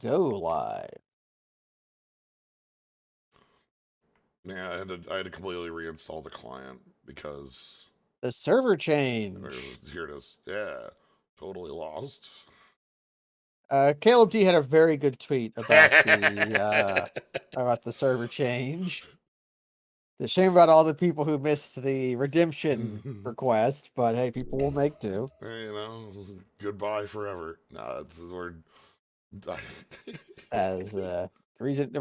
Go live. Yeah, I had to completely reinstall the client because The server change. here it is. Yeah, totally lost. Caleb D had a very good tweet about the server change. The shame about all the people who missed the redemption request, but hey, people will make do. You know, goodbye forever. Nah, we're. As there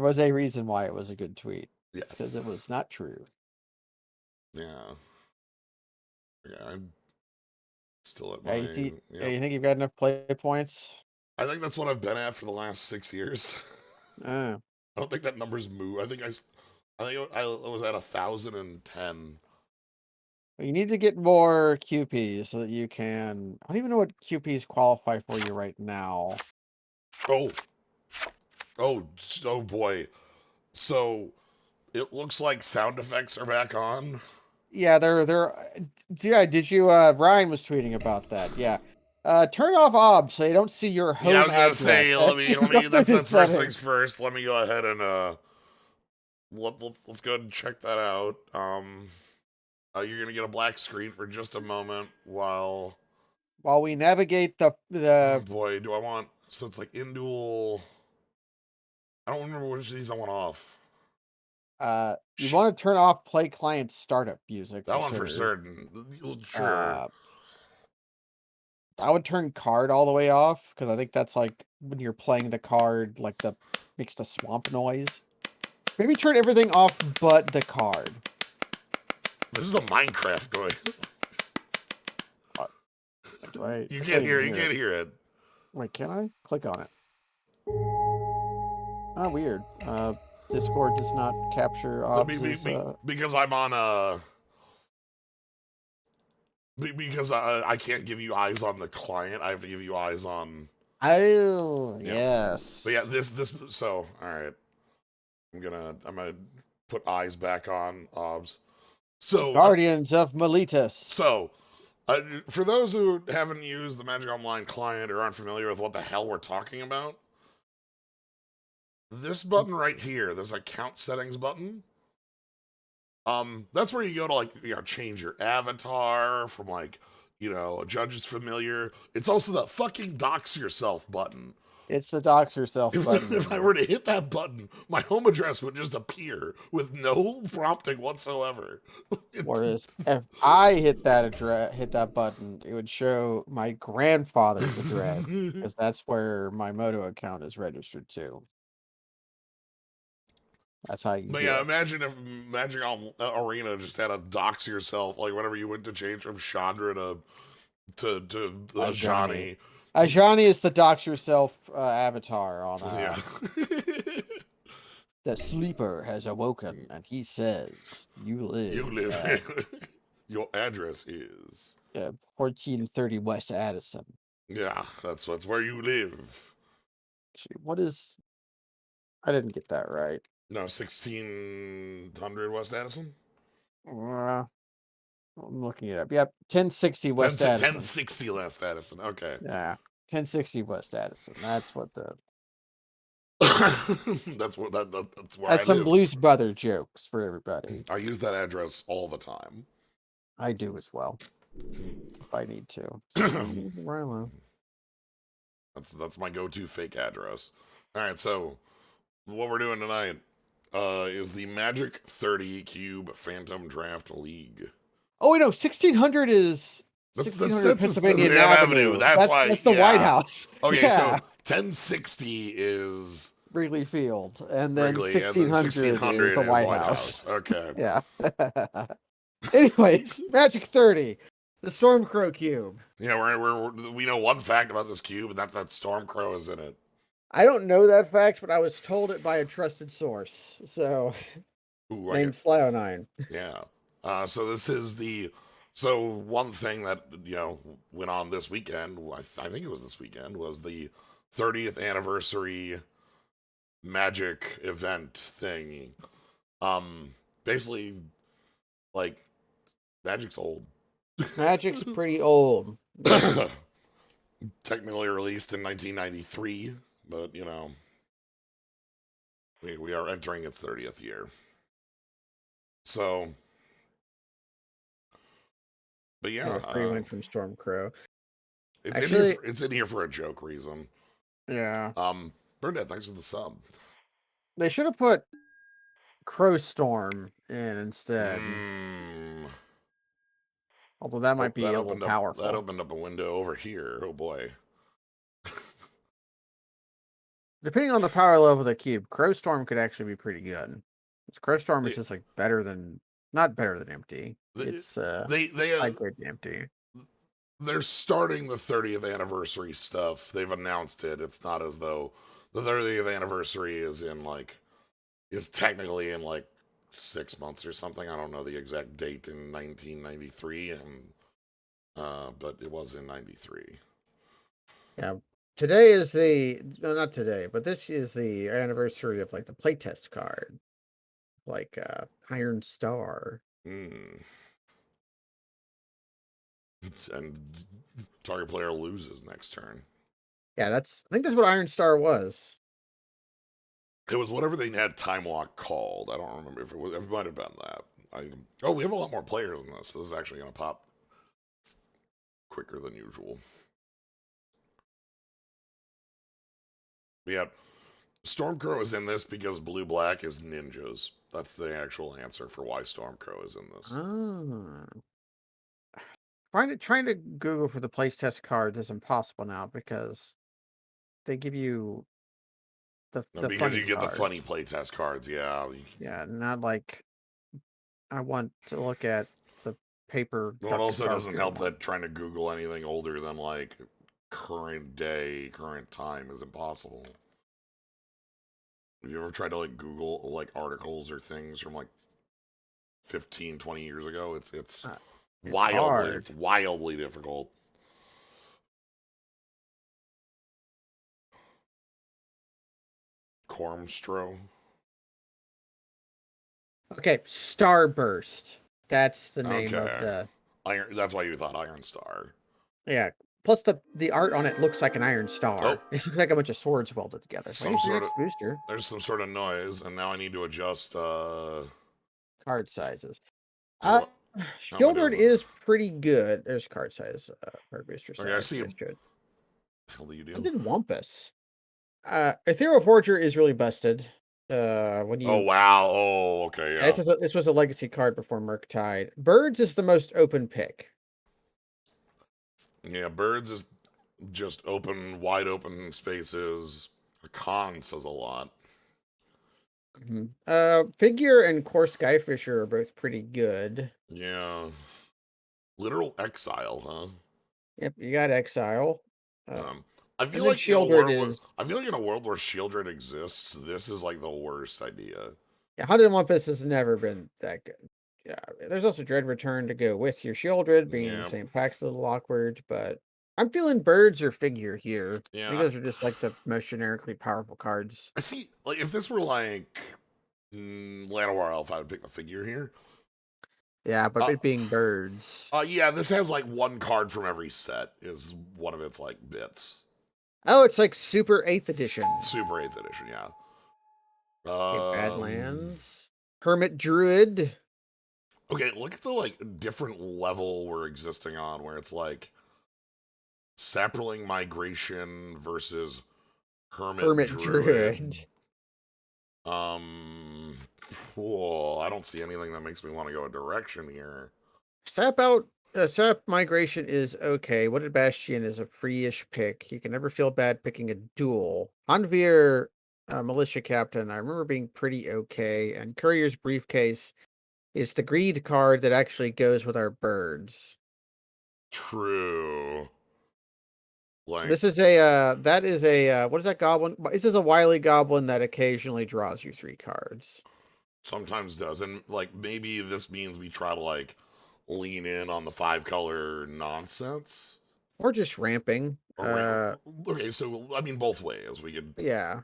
was a reason why it was a good tweet. It's because Yes. it was not true. Yeah. Yeah, I'm still at Yeah, my. you think you've got enough play points? I think that's what I've been at for the last 6 years. Uh, I don't think that number's moved. I think I was at 1,010. you need to get more QPs so that you can. I don't even know what QPs qualify for you right now. Oh, oh boy. So it looks like sound effects are back on. Yeah, yeah, did you Ryan was tweeting about that. Yeah. Turn off OBS so you don't see your Yeah, I home was gonna address. say, That's go through that's the first things settings. first. Let me go ahead and let's go ahead and check that out. You're gonna get a black screen for just a moment while. While we navigate Oh the boy, do I want? So it's like in dual. I don't remember which of these I want off. you Shit, want to turn off play client startup music that for one for sure. certain. Sure. Uh I would turn card all the way off because I think that's like when you're playing the card, like the makes the swamp noise. Maybe turn everything off but the card. This is a Minecraft noise. Uh, Do I? You I can't can't even hear. You hear it. can't hear it. Wait, can I click on it? Oh, weird. Discord does not capture OBS's. Because I'm on because I can't give you eyes on the client. I have to give you eyes on. Oh, Yeah. But yeah, yes. this. So all right, I'm gonna put eyes back on obs. So Guardians of Miletus. so for those who haven't used the Magic Online client or aren't familiar with what the hell we're talking about, this button right here, this account settings button. That's where you go to change your avatar from a judge's familiar. It's also the fucking dox yourself button. It's the dox yourself button. If I were to hit that button, my home address would just appear with no prompting whatsoever. Whereas if I hit that button, it would show my grandfather's address because that's where my Moto account is registered to. That's how you But do yeah, it. imagine if Magic Arena just had a dox yourself, like whenever you went to change from Chandra to Ajani. Johnny. Ajani is the dox yourself avatar on Yeah. the sleeper has awoken and he says you You live at live. Your address is. 1430 West Addison. Yeah, that's where you live. Actually, what is I didn't get that right. No, 1600 West Addison. Uh, I'm looking it up. Yep, 1060 10, West Addison. 1060 West Addison. Okay. Yeah, 1060 West Addison. That's what That's that's where I that's some live. Blues Brother jokes for everybody. I use that address all the time. I do as well if I need to. This is where I live. That's my go-to fake address. All right, so what we're doing tonight is the Magic 30 Cube Phantom Draft League. Oh wait, no, 1600 is That's 1600 that's Pennsylvania the Avenue. Avenue. That's why. That's the White Yeah. House. Okay, Yeah, so 1060 is Wrigley Field, and then Wrigley, and then 1600 is 1600 the is White White House. House. Okay. Yeah. Anyways, Magic 30, the Stormcrow Cube. Yeah, we know one fact about this cube, and that's that Stormcrow is in it. I don't know that fact, but I was told it by a trusted source. So, Ooh, named Slionine. yeah. So this is so one thing that went on this weekend. I think it was this weekend was the 30th anniversary Magic event thing. Basically, like Magic's old. Magic's pretty old. Technically released in 1993, but you know, we are entering its 30th year. So, but Yeah, yeah, free win from Stormcrow. Actually, it's in here for a joke reason. yeah, Burnett, thanks for the sub. they should have put Crowstorm in instead. Mm. Although that Oh, might be a little that powerful. opened up a window over here. Oh boy. Depending on the power level of the cube, Crowstorm could actually be pretty good. Crowstorm is They just like better than not better than empty. they It's they high grade empty. they're starting the 30th anniversary stuff. They've announced it. It's not as though the 30th anniversary is technically in like 6 months or something. I don't know the exact date in 1993, and but it was in 93. Yeah. Today is the no, not today, but this is the anniversary of like the playtest card, like Iron Star. Mm. And target player loses next turn. Yeah, I think that's what Iron Star was. It was whatever they had Time Walk called. I don't remember if it was. It might have been that. We have a lot more players in this. This is actually going to pop quicker than usual. Yeah, Stormcrow is in this because Blue Black is ninjas. That's the actual answer for why Stormcrow is in this. Ah. Trying to Google for the playtest cards is impossible now because they give you the Because funny you get the funny cards. playtest cards, yeah. Yeah, not like I want to look at the paper Well, it Dr. also doesn't Garfield help one. that trying to Google anything older than like current day, current time is impossible. Have you ever tried to like Google like articles or things from like 15, 20 years ago? Uh, it's hard. It's wildly difficult. Cormstro. Okay, Starburst. That's the name of Okay. the Iron. That's why you thought Iron Star. yeah. Plus the art on it looks like an iron Oh, star. It looks like a bunch of swords welded together. some Waiting for your sort of next booster. there's some sort of noise, and now I need to adjust. Card sizes. How do Uh I? How am I Shieldred doing this? is pretty good. There's card size, card booster Okay, I size. see. It should. Hell do you I do? did Wampus. Ethereal Forger is really busted. When Oh you wow. Oh okay. Yeah. this was a legacy card before Murktide. Birds is the most open pick. Yeah. Birds is just open, wide open spaces. A con says a lot. Mhm. Figure and Core Skyfisher are both pretty good. Yeah. Literal exile, huh? Yep, you got Exile. Uh, Um, I and feel then like in a Shieldred world where is Shieldred exists, this is like the worst idea. yeah, Haunted Wampus has never been that good. Yeah, there's also Dread Return to go with your Shieldred, being in the Yeah, same pack's a little awkward, but I'm feeling Birds or Figure here. I think yeah. those are just like the most generically powerful cards. I see. Like if this were like Llanowar Elf, I would pick the figure here. Yeah, but Uh, it being Birds. yeah. This has like one card from every set is one of its like bits. Oh, it's like Super 8th Edition. Super Eighth Edition, yeah. Okay, Um. Badlands. Hermit Druid. Okay, look at the like different level we're existing on, where it's like Sapperling Migration versus Hermit Hermit Druid. Druid. Um, whoa, I don't see anything that makes me want to go a direction here. Sap Migration is okay. What did Bastion is a free-ish pick. You can never feel bad picking a duel. Hanvir, Militia Captain, I remember being pretty okay. And Courier's Briefcase is the greed card that actually goes with our birds. True. So Like this is that is what is that goblin? This is a wily goblin that occasionally draws you 3 cards. sometimes does, and like maybe this means we try to like lean in on the 5 color nonsense. Or just ramping. Okay, so I mean both ways. We could. Yeah.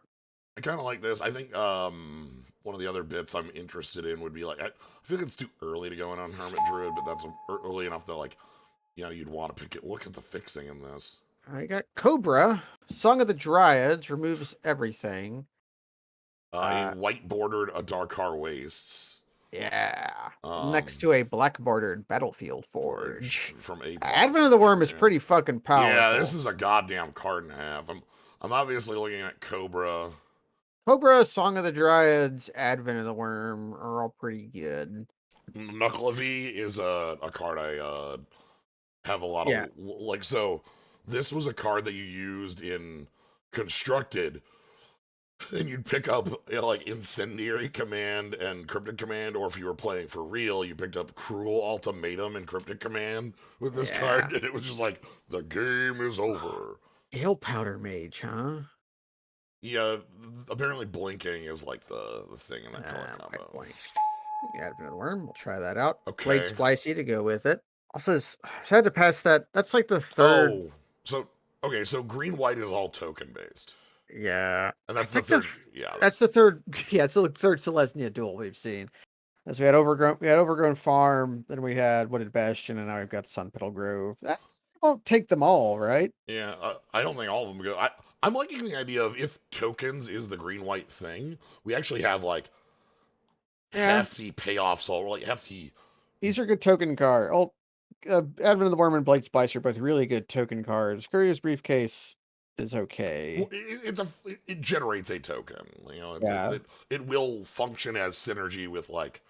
I kind of like this. I think one of the other bits I'm interested in would be like I feel like it's too early to go in on Hermit Druid, but that's early enough that like you'd want to pick it. Look at the fixing in this. I got Cobra. Song of the Dryads removes everything. A Uh, white bordered A Dark Heart Wastes. yeah. Next Um, to a black bordered Battlefield Forge Forge. from A Block. Advent of the Worm is Yeah. pretty fucking Yeah, this powerful. is a goddamn card and a half. I'm obviously looking at Cobra. Cobra, Song of the Dryads, Advent of the Worm are all pretty good. Knucklevi is a card I have a lot Yeah, of like. So this was a card that you used in Constructed, and you'd pick up like Incendiary Command and Cryptic Command, or if you were playing for real, you picked up Cruel Ultimatum and Cryptic Command with this yeah. card, and it was just like the game is over. Ale Powder Mage, huh? Yeah, apparently blinking is like the thing in that color White combo. blank. Advent of the Worm. We'll try that out. Blade Okay. Splicey to go with it. Also, had to pass that. That's like the third. Oh, so okay, so green white is all token based, Yeah, and I that's the picked up. third. Yeah, That's the third. Yeah, it's the third Selesnya duel we've seen. As we had overgrown, farm. Then we had Wooded Bastion, and now we've got Sun Petal Grove. That's won't take them all, right? yeah. I don't think all of them go. I'm liking the idea of if tokens is the green white thing, we actually have like Yeah, hefty payoffs, all like hefty. these are good token cards. Oh, Advent of the Worm and Blade Splice are both really good token cards. Courier's Briefcase is okay. It generates a token. You know, Yeah, it will function as synergy with like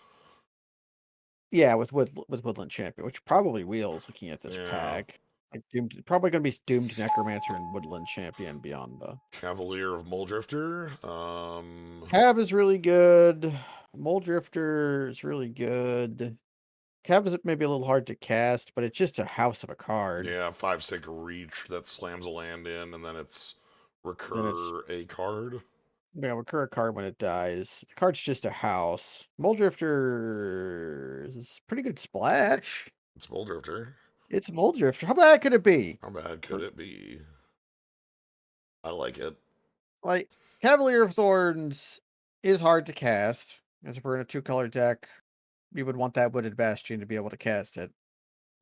yeah, with Woodland Champion, which probably wheels looking at this yeah, pack. Like doomed, probably going to be Doomed Necromancer and Woodland Champion beyond the Cavalier of Muldrifter. Cab is really good. Mole Drifter is really good. Cab is maybe a little hard to cast, but it's just a house of a card. Yeah, 5 6 reach that slams a land in, and then it's Then it's recur a card. yeah, recur a card when it dies. The card's just a house. Mole Drifter is pretty good splash. It's Muldrifter. It's Mole Drifter. How bad could it be? How bad could it be? I like it. Like Cavalier of Thorns is hard to cast. As if we're in a two-color deck, we would want that Wooded Bastion to be able to cast it.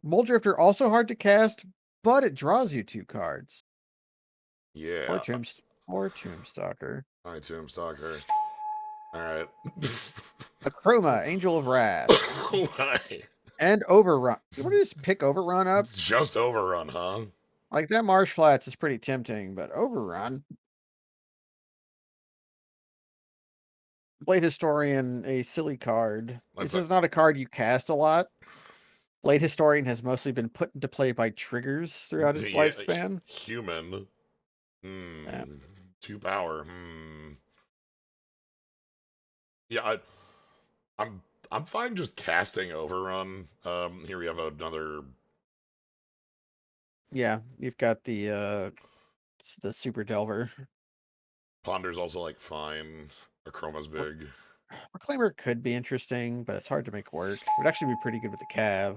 Mole Drifter also hard to cast, but it draws you two cards. Or Yeah. Tombstalker. Hi, Tim Stalker. All right. Akroma, Angel of Wrath. Why? And Overrun. You want to just pick Overrun up? Just overrun, huh? Like that Marsh Flats is pretty tempting, but Overrun. Blade Historian, a silly card. That's This a is not a card you cast a lot. Blade Historian has mostly been put into play by triggers throughout its yeah, lifespan. human. Yeah. 2 power. Yeah, I'm fine just casting overrun. Here we have another. Yeah, you've got the Super Delver. Ponder's also like fine. Chroma's big. Reclaimer could be interesting, but it's hard to make work. It would actually be pretty good with the Cav.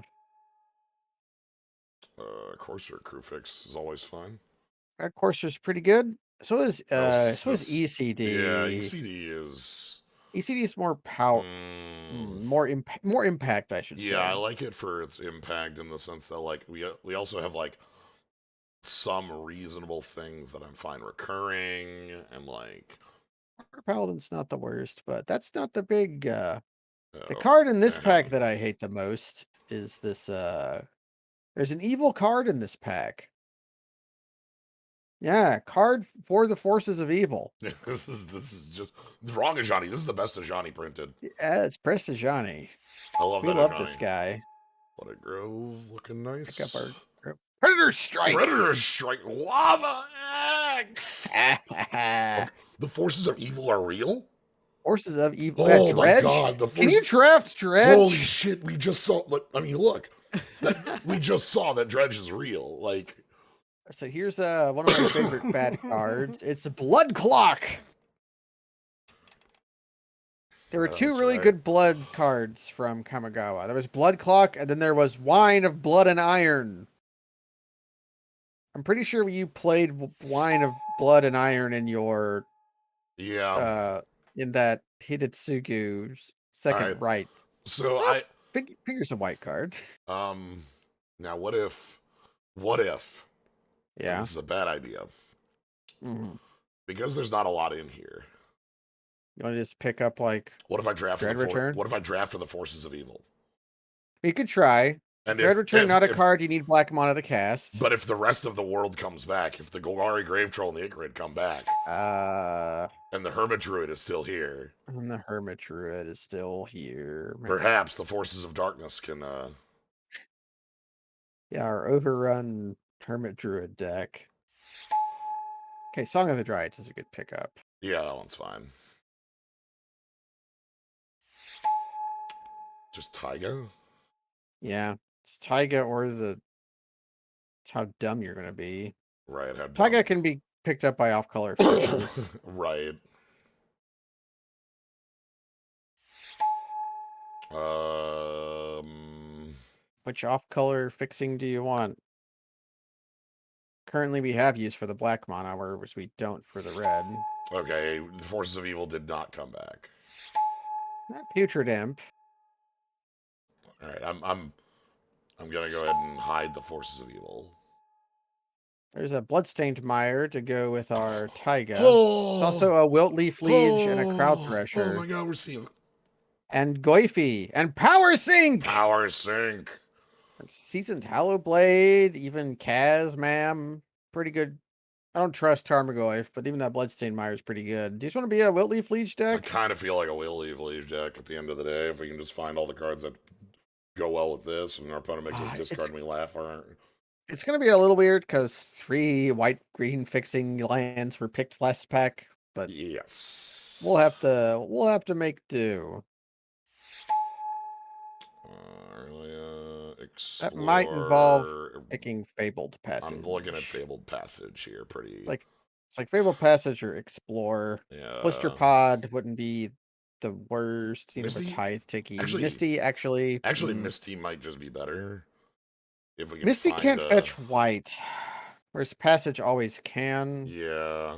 Courser crew fix is always fine. Red Courser's pretty good. So is This yeah, ECD. ECD is ECD is more power, mm, more impact, I should yeah, I say. like it for its impact in the sense that like we also have like some reasonable things that I'm fine recurring and like Paladin's not the worst, but that's not the big. The uh, card in this uh, pack that I hate the most is this. There's an evil card in this pack. Yeah, card for the forces of evil. this is just wrong Ajani. This is the best Ajani printed. Yeah, it's Prestigiani. I love We that love this Ajani. guy. What a grove looking Pick up nice. our Predator Strike. Predator Strike Lava X. Okay, the forces of evil are real? Forces of evil. Oh my Dredge. god, the Can you forces. draft Holy Dredge? shit, we just saw. I mean, look. We just saw that Dredge is real. Like. So here's one of my favorite bad cards. It's Blood Clock. There were two That's really right. good blood cards from Kamigawa. There was Blood Clock, and then there was Wine of Blood and Iron. I'm pretty sure you played Wine of Blood and Iron in your Yeah. uh in that Hidetsugu's All second right. right. So Well, figure's a white card. um, now what if And Yeah. this is a bad idea Hmm. because there's not a lot in here. You want to just pick up like What if I draft for Dread Return? What if I draft for the Forces of Evil? You could try. And Dread Return, not a if card you need black mana to cast. but if the rest of the world comes back, if the Golgari Grave Troll and the Icarid come back, Uh, and the Hermit Druid is still here, and the Hermit Druid is still here. perhaps the Forces of Darkness can. Yeah, our overrun Hermit Druid deck. Okay, Song of the Dryads is a good pickup. Yeah, that one's fine. Just Taiga? Yeah, it's Taiga or it's how dumb you're gonna be. Right, how dumb. Taiga can be picked up by off-color fixes. Right. Um. Which off-color fixing do you want? Currently, we have use for the black mana, whereas we don't for the red. Okay, the Forces of Evil did not come back. Putrid Imp. All right, I'm gonna go ahead and hide the Forces of Evil. There's a Bloodstained Mire to go with our Taiga. There's Oh, also a Wiltleaf Liege and a Crowd oh my Thresher. God, we're seeing And Goifi. And Power Sink! Power Sync. Seasoned Hallowblade, even Kaz, ma'am. Pretty good. I don't trust Tarmogoyf, but even that Bloodstained Mire is pretty good. Do you just want to be a Wiltleaf Liege I deck? kind of feel like a Will Leave Leave deck at the end of the day if we can just find all the cards that go well with this, and our opponent makes us discard and we laugh. Aren't. It's going to be a little weird because 3 white-green fixing lands were picked last pack, but Yes. we'll have to make do. That might involve Explore. picking Fabled I'm looking at Passage. Fabled Passage here. Pretty. Like it's like Fabled Passage or Explore. Blister Yeah. Pod wouldn't be the worst. You know, a Misty. Tithe Ticky. Actually, Misty actually. Misty might just be better if we can Misty find can't a. fetch white, whereas Passage always can. Yeah.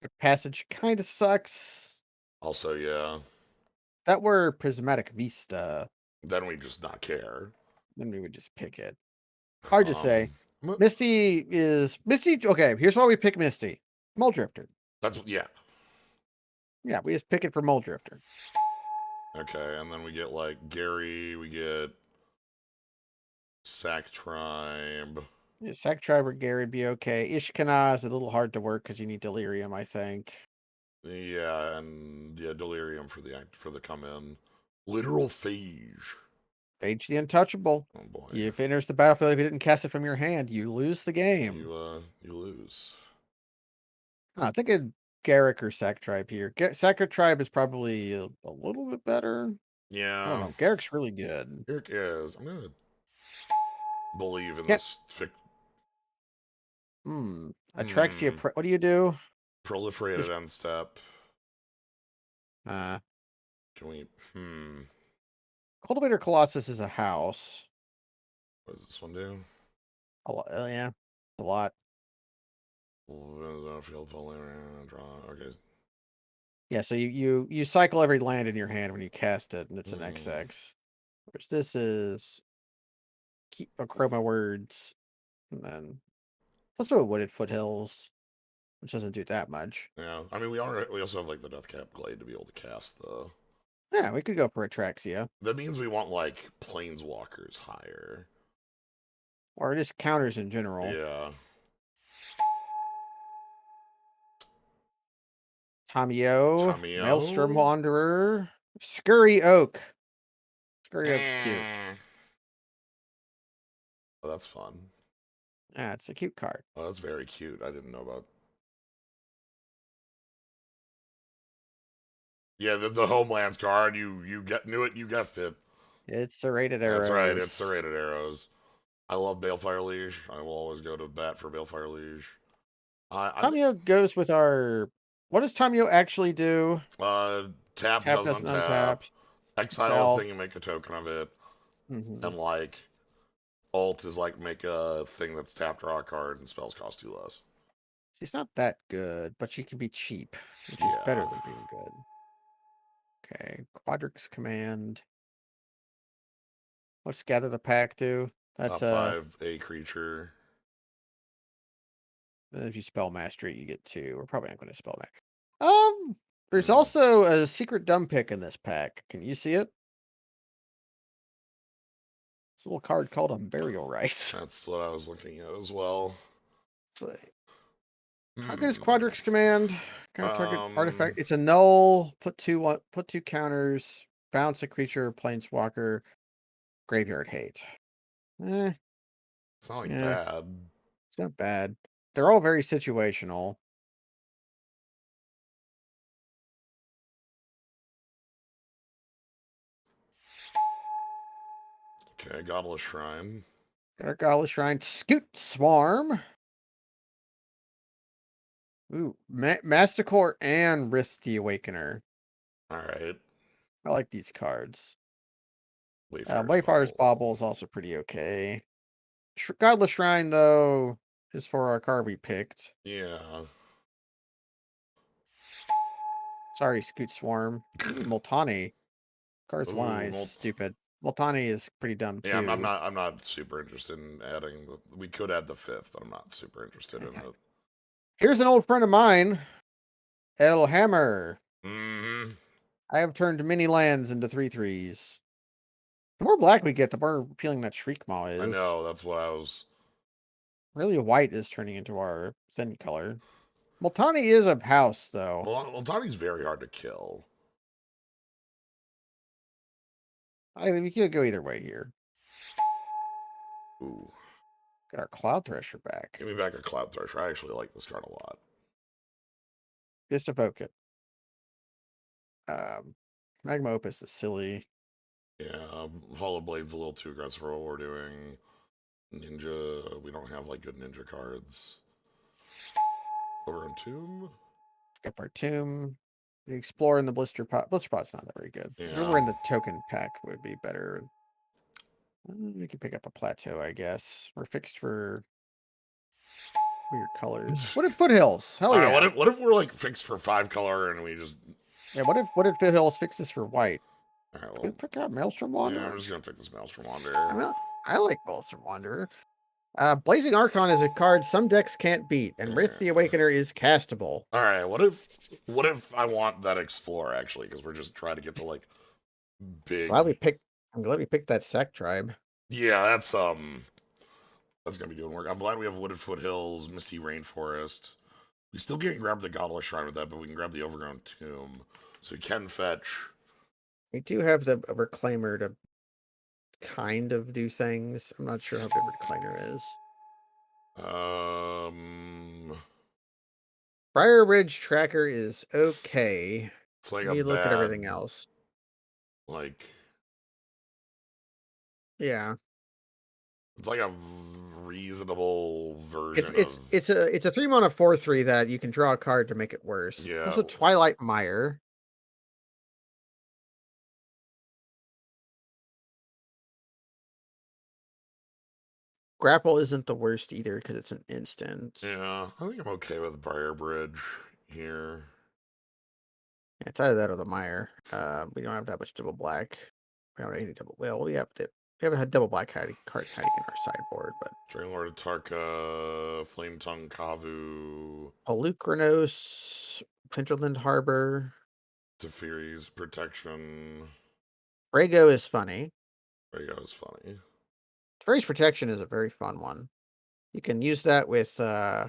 But Passage kind of sucks. Also, yeah. That were Prismatic Vista, Then we just not care. then we would just pick it. Hard to say. Um. Misty. Okay, here's why we pick Misty. Muldrifter. That's yeah. Yeah, we just pick it for Muldrifter. Okay, and then we get like Gary. We get Sack Tribe. Yeah, Sack Tribe or Gary would be okay. Ishkana is a little hard to work because you need Delirium, I think. Yeah, and yeah, Delirium for the come in. Literal Phage. Phage the Untouchable. Oh boy. If it enters the battlefield, if you didn't cast it from your hand, you lose the game. You lose. I think a Garrick or Sack Tribe here. Sack Tribe is probably a little bit better. I don't Yeah. know. Garrick's really good. Here it is. I'm gonna believe in Can't. this Atraxia. What do you do? proliferated Just end step. uh, Can we Cultivator Colossus is a house. what does this one do? A lot, yeah, a lot. Field draw. Okay. Yeah, so you cycle every land in your hand when you cast it, and it's an Mm, XX. Whereas this is keep a chroma words, and then let's do a wooded foothills, which doesn't do that much. yeah. I mean we also have like the Deathcap Glade to be able to cast though. Yeah, we could go for Atraxia, That means we want like planeswalkers higher. or just counters in general. Yeah. Tamio, Maelstrom Tamio. Wanderer, Scurry Oak. Scurry Oak's cute. Eh. Oh, that's fun. Yeah, it's a cute card. Oh, that's very cute. I didn't know about. Yeah, the Homelands card. Knew it. You guessed it. It's Serrated Arrows. That's right. It's Serrated Arrows. I love Balefire Liege. I will always go to bat for Balefire Liege. Tamio goes with our. What does Tamio actually do? Tap Tap doesn't doesn't untap. untap. Exile a Exile. thing and make a token of it. Mm-hmm. And like alt is like make a thing that's tap draw a card and spells cost 2 less. She's not that good, but she can be cheap, which is Yeah. better than being good. Okay, Quadrix Command. What's Gather the Pack do? That's Top 5 a creature. And if you spell mastery, you get 2. We're probably not going to spell master. There's Hmm. also a secret dumb pick in this pack. Can you see it? It's a little card called a burial rites. That's what I was looking at as well. It's like, how good is Hmm. Quadrix command? Counter target Um, artifact. It's a null. Put 2 counters. Bounce a creature. Planeswalker. Graveyard hate. Eh, it's not like yeah, bad. it's not bad. They're all very situational. Okay, Godless Shrine. Got our Godless Shrine. Scoot Swarm. Ooh, Masticore and Risk the Awakener. All right. I like these cards. Wayfarer's Wayfarer's Bauble. Bauble is also pretty okay. Godless Shrine, though, is for our card we picked. Yeah. Sorry, Scoot Swarm. Ooh, Multani. Card's one eye Ooh, is well, stupid. Multani is pretty dumb, yeah. I'm too. not. I'm not super interested in adding. We could add the 5th, but I'm not super interested in Okay. it. Here's an old friend of mine, El Hammer. Hmm. I have turned many lands into 3/3s. The more black we get, the more appealing that Shriekmaw I is. know. That's what I was. Really, white is turning into our Zen color. Multani is a house, though. Well, Tawny's very hard to kill. I think we could go either way here. Ooh. Get our Cloud Thresher back. Give me back a Cloud Thresher. I actually like this card a lot. Just evoke it. Um, Magma Opus is silly. Yeah, Hollow Blade's a little too aggressive for what we're doing. Ninja, we don't have like good ninja cards. Over in Tomb? Pick up our Tomb. The Explorer and the Blister Pot. Blister Pot's not that very good. If we were Yeah. in the token pack, would be better. We could pick up a Plateau, I guess. We're fixed for weird colors. What if Foothills? Hell Alright, yeah. what if we're like fixed for 5 color and we just Yeah, what if Foothills fixes for white? alright, well, Could pick up Maelstrom yeah, I'm Wanderer. just gonna pick this Maelstrom I Wanderer. mean, I like Maelstrom Wanderer. Blazing Archon is a card some decks can't beat, and Wraith the Yeah. Awakener is castable. Alright, what if I want that Explorer actually, because we're just trying to get to like Glad we big. picked. I'm glad we picked that Sect Tribe. Yeah, that's gonna be doing work. I'm glad we have Wooded Foothills, Misty Rainforest. We still can't grab the Godless Shrine with that, but we can grab the Overgrown Tomb. So we can fetch. We do have the Reclaimer to kind of do things. I'm not sure how good Reclaimer is. Um, Briar Ridge Tracker is okay. it's like We a need to look at bad, everything else. like, Yeah, it's like a reasonable it's version it's of, it's a it's a 3 mana 4/3 that you can draw a card to make it worse. yeah. Also, Twilight Mire. Grapple isn't the worst either because it's an instant. Yeah, I think I'm okay with Briar Bridge here. Yeah, it's either that or the Mire. We don't have that much double black. We don't have any double. Well, we haven't had double black card hiding in our sideboard, but Dragonlord Atarka, Flame Tongue Kavu, Polukranos, Pinterland Harbor, Teferi's Protection. Brago is funny. There you go, it's funny. Teferi's Protection is a very fun one. You can use that with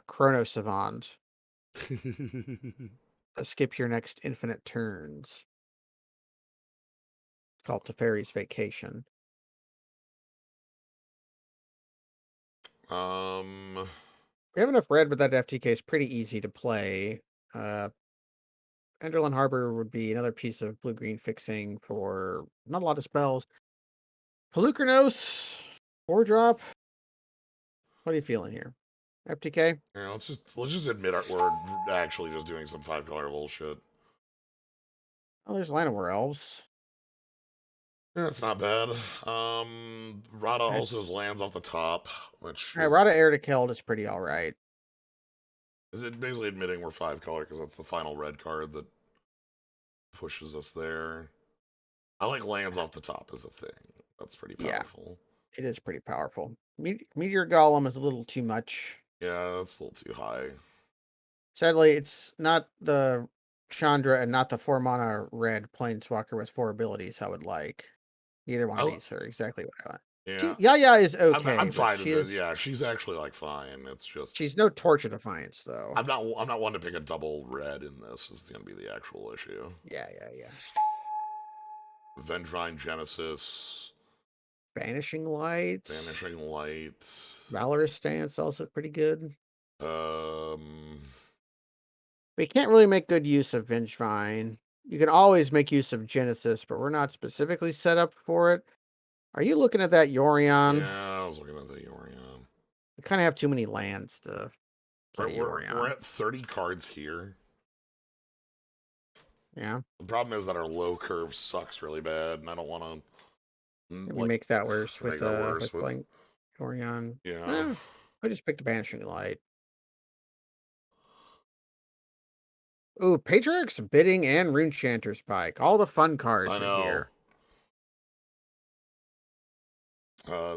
Chrono Savant to skip your next infinite turns. It's called Teferi's Vacation. um, We have enough red, but that FTK is pretty easy to play. Uh, Enderlin Harbor would be another piece of blue-green fixing for not a lot of spells. Polukranos, 4-drop. What are you feeling here? FTK? yeah, let's just admit we're actually just doing some 5 color bullshit. Oh, there's Llanowar Elves. Yeah, that's not bad. Rada also That's lands off the top, which Rada Air to Killed is pretty alright. is it basically admitting we're 5 color because that's the final red card that pushes us there. I like lands off the top as a thing. That's pretty Yeah, powerful. it is pretty powerful. Meteor Golem is a little too much. Yeah, that's a little too high. Sadly, it's not the Chandra and not the 4 mana red planeswalker with 4 abilities I would like. Either one of I, these are exactly what I want. yeah, Yaya is I'm okay, but fine with it. Yeah, she's actually like fine. It's just she's no Torch of Defiance though. I'm not one to pick a double red in this. Is going to be the actual issue. Yeah. Vengevine Genesis, Banishing Light, Vanishing Light. Valorous Stance also pretty good. Um, We can't really make good use of Vengevine. You can always make use of Genesis, but we're not specifically set up for it. Are you looking at that Yorion? yeah, I was looking at the Yorion. We kind of have too many lands to play We're Yorion. at 30 cards here. Yeah, The problem is that our low curve sucks really bad, and I don't want to maybe like make that worse make that with worse with playing Yorion. yeah. Eh, I just picked a Banishing Light. Ooh, Patriarch's Bidding and Runechanter's Pike. All the fun I cards are know. here.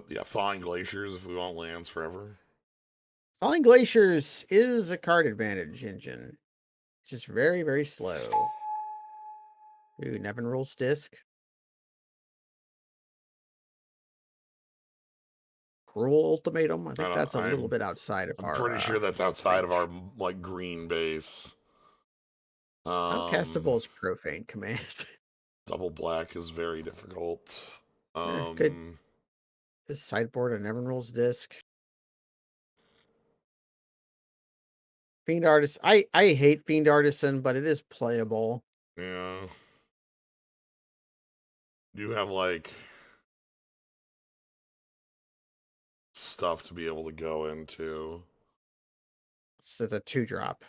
Yeah, thawing glaciers if we want lands forever. Falling Glaciers is a card advantage engine. It's just very, very slow. Ooh, Nevin Rules Disc. Cruel Ultimatum. I I think don't. that's a little bit outside of I'm our pretty sure that's outside of our reach. like green base. Uncastable is Profane Command. Double black is very difficult. Good. Um, This sideboard, a Nevin Rules Disc. Fiend Artist. I hate Fiend Artisan, but it is playable. yeah. Do you have like stuff to be able to go into? It's a 2-drop.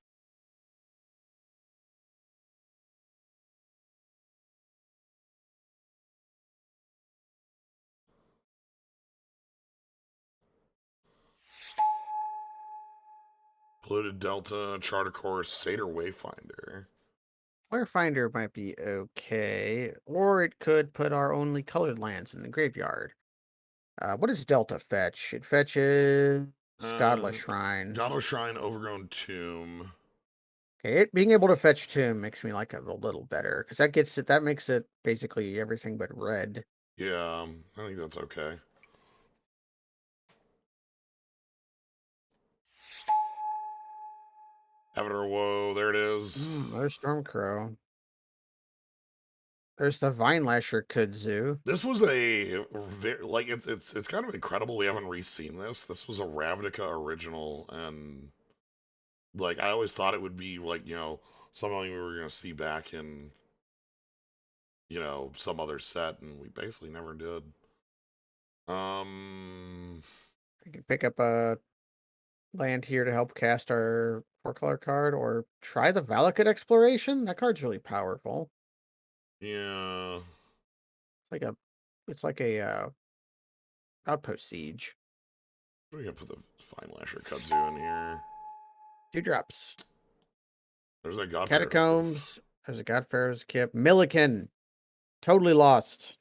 Polluted Delta, Charter Course, Satyr Wayfinder. Finder might be okay, or it could put our only colored lands in the graveyard. What does Delta fetch? It fetches Uh, Godless Shrine. Godless Shrine, Overgrown Tomb. Okay, it being able to fetch Tomb makes me like it a little better because that gets it. That makes it basically everything but red. Yeah, I think that's okay. Avatar Woe, there it is. There's Stormcrow. There's the Vine Lasher Kudzu. This was like it's kind of incredible we haven't re-seen this. This was a Ravnica original, and like I always thought it would be like something we were gonna see back in some other set, and we basically never did. Um, We can pick up a land here to help cast our 4-color card, or try the Valakut Exploration. That card's really powerful. yeah, It's like a outpost siege. we gonna put the Fine Lasher Kudzu in here. 2 drops. There's that Godfarer's Gift. Catacombs. There's a Godfarer's Kip. Milliken. Totally lost.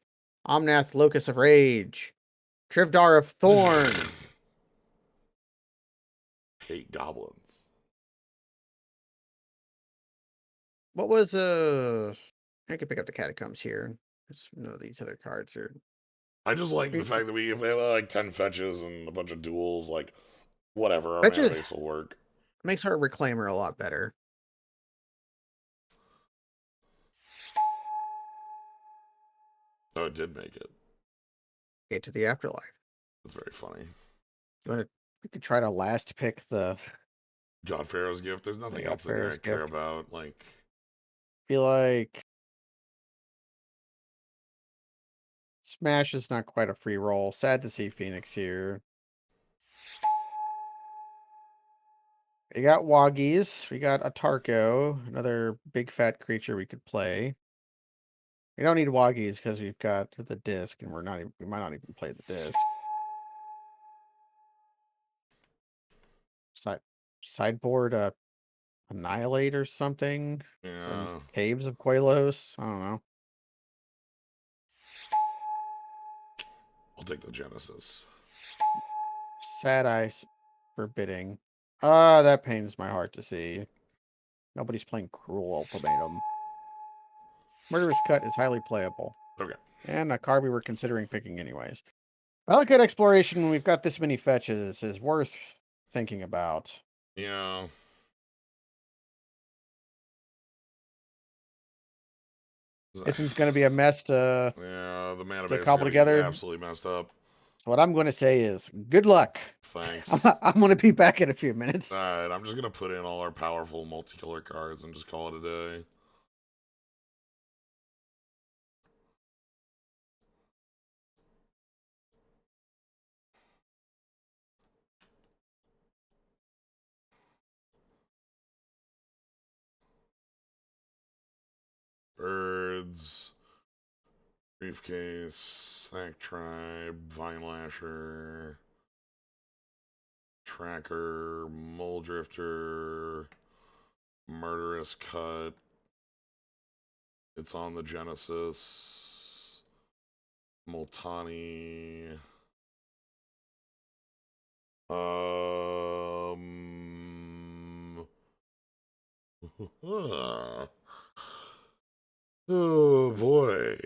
Omnath Locus of Rage. Trivdar of Thorn. Hate goblins. What was I could pick up the Catacombs here. None of these other cards are. I just like the It fact that if we have like 10 fetches and a bunch of duels, like whatever, our that mana just base will work. makes our Reclaimer a lot better. Oh, it did make it. Get to the Afterlife. That's very funny. You want to? We could try to last pick the God Pharaoh's Gift. There's nothing else in here I Godfarer's care Gift. about. Like, Feel like Smash is not quite a free roll. Sad to see Phoenix here. We got Woggies. We got Atarko, another big fat creature we could play. We don't need Woggies because we've got the disc, and we might not even play the disc. Side sideboard Annihilate or something. Or yeah, Caves of Quelos. I don't know. I'll take the Genesis. Sad Eyes Forbidding. That pains my heart to see. Nobody's playing Cruel Ultimatum. Murderous Cut is highly playable. Okay. And a card we were considering picking anyways. Valakut Exploration, when we've got this many fetches, is worth thinking about. Yeah. This one's going to be a mess to Yeah, the mana base is cobble going to be together. absolutely messed up. What I'm going to say is, good luck. Thanks. I'm going to be back in a few minutes. Alright, I'm just going to put in all our powerful multicolor cards and just call it a day. Birds, Briefcase, Sack Tribe, Vine Lasher, Tracker, Mole Drifter, Murderous Cut. It's on the Genesis. Multani. Oh boy.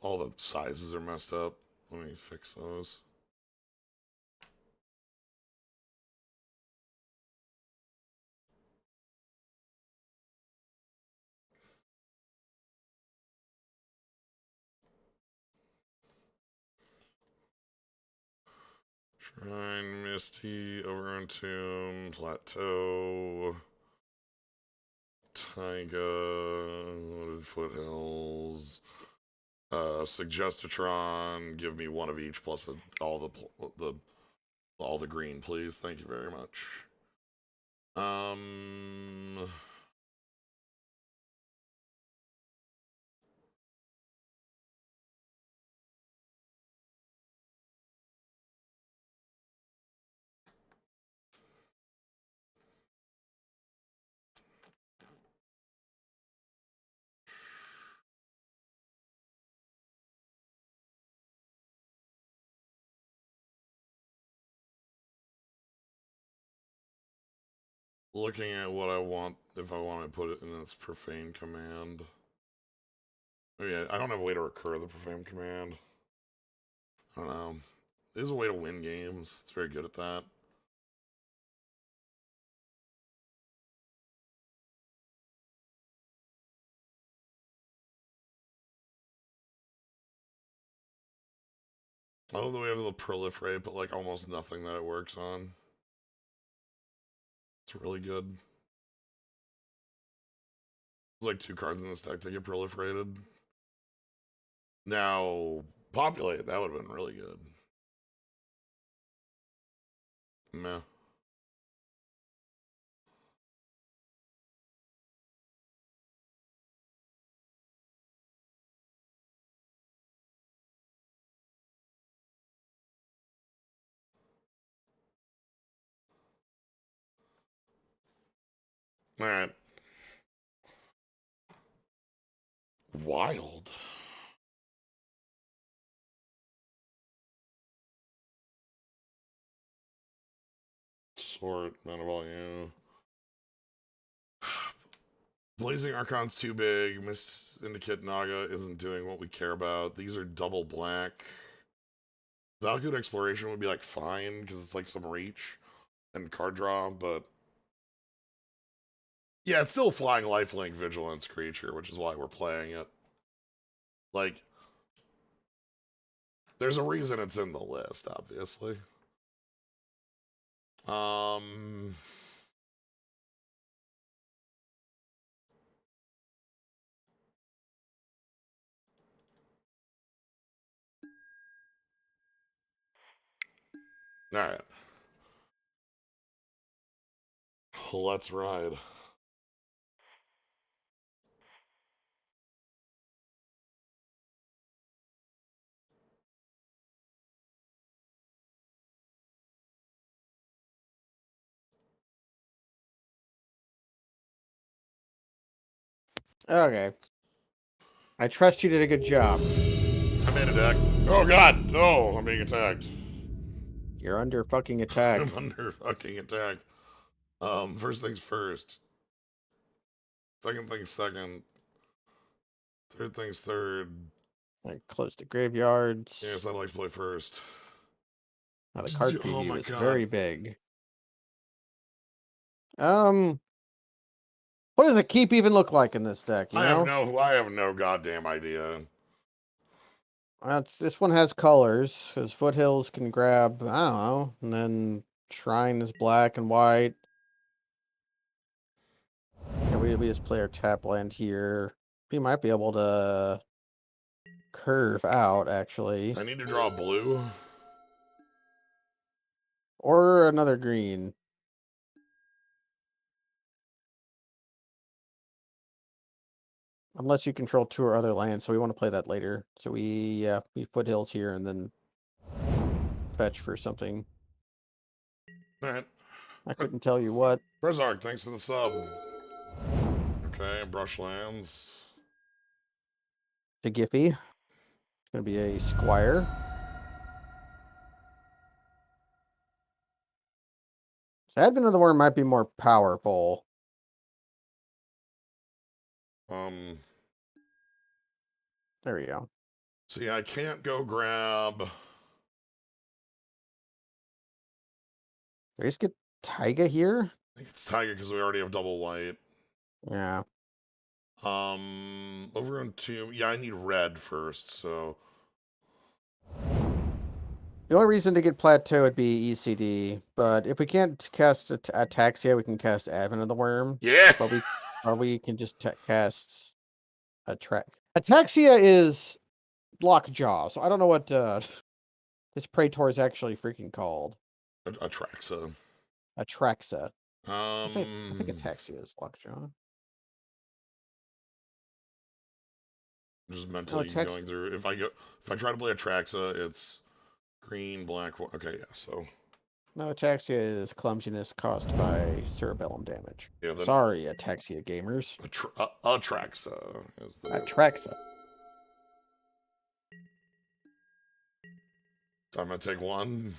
All the sizes are messed up. Let me fix those. Shrine, Misty, Overrun Tomb, Plateau, Taiga, Wooded Foothills, Suggestatron. Give me one of each plus all the green, please. Thank you very much. Looking at what I want, if I want to put it in this profane command. Oh yeah, I don't have a way to recur the profane command. I don't know. There's a way to win games. It's very good at that. I love the way we have the proliferate, but like almost nothing that it works on. It's really good. There's like 2 cards in this deck that get proliferated. Now, populate, that would have been really good. Meh. Alright. Wild. Sort, mana volume. Blazing Archon's too big. Mist Syndicate Naga isn't doing what we care about. These are double black. Valakut Exploration would be like fine, because it's like some reach and card draw, but yeah, it's still a flying lifelink vigilance creature, which is why we're playing it. Like, there's a reason it's in the list, obviously. Alright. Let's ride. Okay. I trust you did a good job. I made a deck. Oh god! Oh, I'm being attacked. You're under fucking I'm attack. under fucking attack. First things first. Second things second. Third things third. Like close to graveyards. Yes, I like to play first. Now the card Oh preview my is god. very big. Um, what does the keep even look like in this deck? You know, I have no goddamn idea. this one has colors because foothills can grab. I don't know, and then shrine is black and white. Yeah, we just play our tap land here. We might be able to curve out actually, I need to draw blue. or another green. Unless you control two or other lands, so we want to play that later. So we foothills here and then fetch for something. Alright. I couldn't tell you what. Rezark, thanks for the sub. Okay, brush lands. To Giffy. It's gonna be a squire. So Advent of the Worm might be more powerful. Um, There we go. see, I can't go grab. Do we just get Taiga here? I think it's Tiger because we already have double white. Yeah. Over on two. Yeah, I need red first, so. The only reason to get Plateau would be ECD, but if we can't cast Ataxia, we can cast Advent of the Worm. Yeah! But we can just cast Ataxia is Lockjaw, so I don't know what this Praetor is actually freaking called. Atraxa. Atraxa. I think Um, Ataxia is Lockjaw. just No, mentally going through. If I try to play Atraxa, it's green, black. Okay, yeah. So No, Ataxia is clumsiness caused by cerebellum damage. yeah, then Sorry, Ataxia gamers. Atraxa is the name. Atraxa. So I'm gonna take one.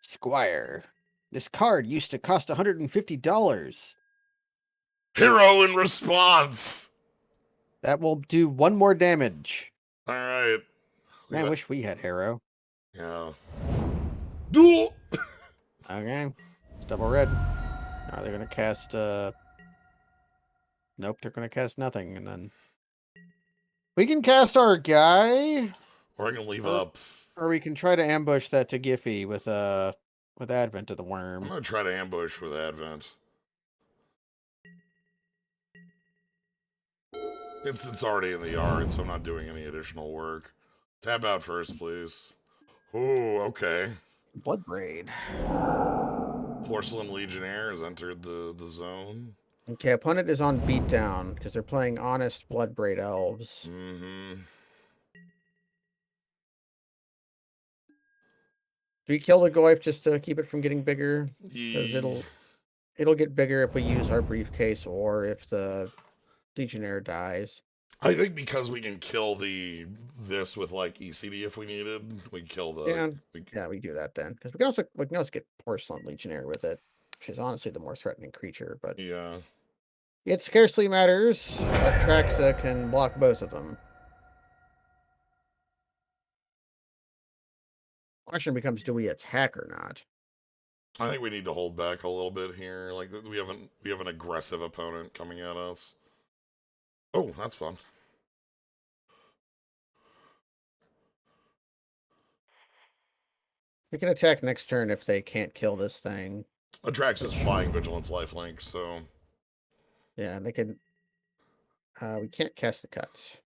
Squire. This card used to cost $150. Hero in response. That will do one more damage. All right. Man, I wish we had Harrow. Yeah. Duel. Okay. It's double red. Now they're gonna cast nope, they're gonna cast nothing, and then we can cast our guy, Or I can leave or up. or we can try to ambush that to Giffy with Advent of the I'm Worm. gonna try to ambush with Advent. It's already in the yard, so I'm not doing any additional work. Tab out first, please. Ooh, okay. Bloodbraid. Porcelain Legionnaire has entered the zone. Okay, opponent is on beatdown because they're playing honest Bloodbraid elves. Mm-hmm. Do we kill the Goyf just to keep it from getting bigger? Because Ye- it'll get bigger if we use our briefcase or if the Legionnaire dies. I think because we can kill this with like ECD if we needed, we kill the. Yeah, yeah, we do that then because we can also get Porcelain Legionnaire with it, which is honestly the more threatening creature. But Yeah. it scarcely matters. Atraxa can block both of them. Question becomes, do we attack or not? I think we need to hold back a little bit here. Like we have an aggressive opponent coming at us. Oh, that's fun. We can attack next turn if they can't kill this thing. Atraxa's flying vigilance lifelink, so Yeah, they could. We can't cast the cuts.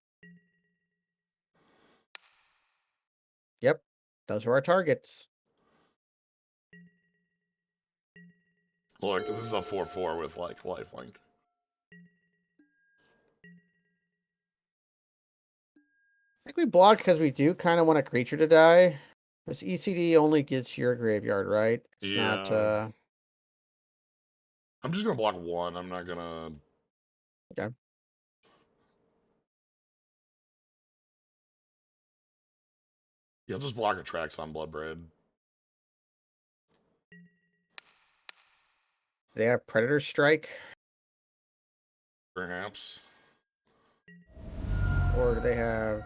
Yep, those are our targets. look, this is a 4/4 with like lifelink. I think we block because we do kind of want a creature to die. This ECD only gets your graveyard, right? It's not. Yeah. I'm just gonna block one. I'm not gonna. Okay. You'll just block a tracks on Bloodbraid. They have Predator Strike, Perhaps. or do they have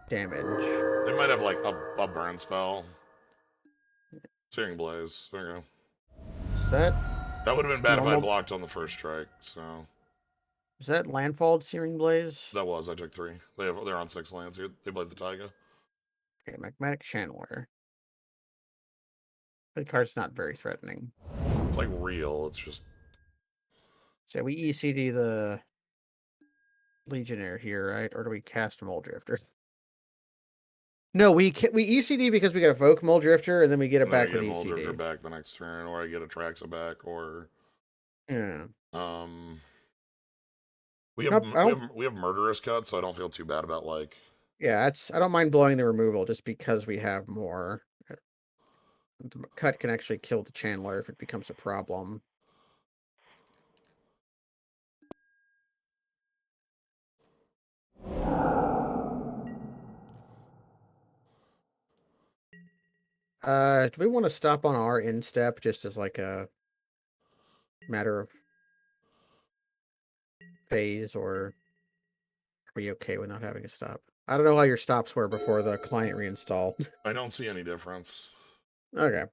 damage? They might have like a burn spell. Searing Blaze. There you go. Is that That would have been bad if I had normal? blocked on the first strike, so. Is that Landfall Searing Blaze? That was, I took 3. They're on 6 lands here. They played the Taiga. Okay, Magmatic Channeler. The card's not very threatening. It's like real, it's just. So we ECD the Legionnaire here, right? Or do we cast Mole Drifter? No, we ECD because we got Evoke Mole Drifter, and then we get it And then I back with get Moldrifter ECD. back the next turn, or I get Atraxa back, or. Yeah. Um. We have Nope, I don't. we have Murderous Cut, so I don't feel too bad about like. Yeah, I don't mind blowing the removal just because we have more. The cut can actually kill the Channeler if it becomes a problem. Do we want to stop on our instep just as like a matter of phase, or are we okay with not having a stop? I don't know how your stops were before the client reinstall. I don't see any difference. Okay,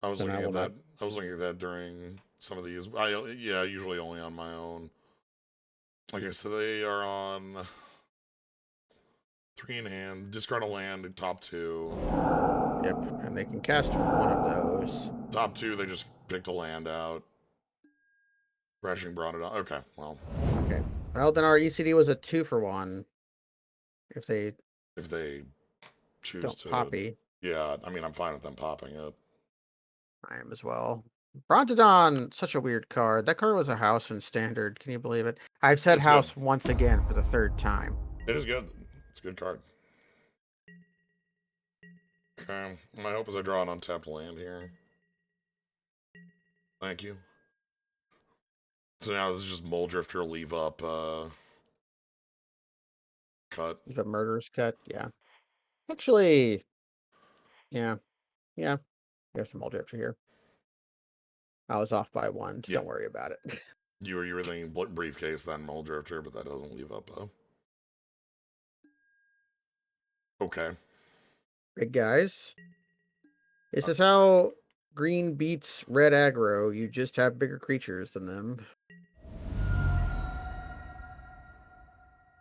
I was then I looking will at not. that. I was looking at that during some of these. Yeah, usually only on my own. Okay, so they are on 3 in hand. Discard a land in top 2. Yep, and they can cast one of those. Top 2, they just picked a land out. Crashing brought it on. Okay, well, Okay, well then our ECD was a 2-for-1. If they if they choose don't to, poppy, yeah, I mean, I'm fine with them popping it. I am as well. Brontodon, such a weird card. That card was a house in standard. Can you believe it? I've said It's good. house once again for the 3rd time. It is good. It's a good card. Okay, my hope is I draw an untapped land here. Thank you. So now this is just Mole Drifter, leave up, cut. The murderous cut, yeah. Actually, yeah, yeah. There's some old drifter here. I was off by 1, so Yeah, don't worry about it. you were thinking briefcase, then Mole Drifter, but that doesn't leave up, okay. Big guys. This Uh, is how green beats red aggro. You just have bigger creatures than them.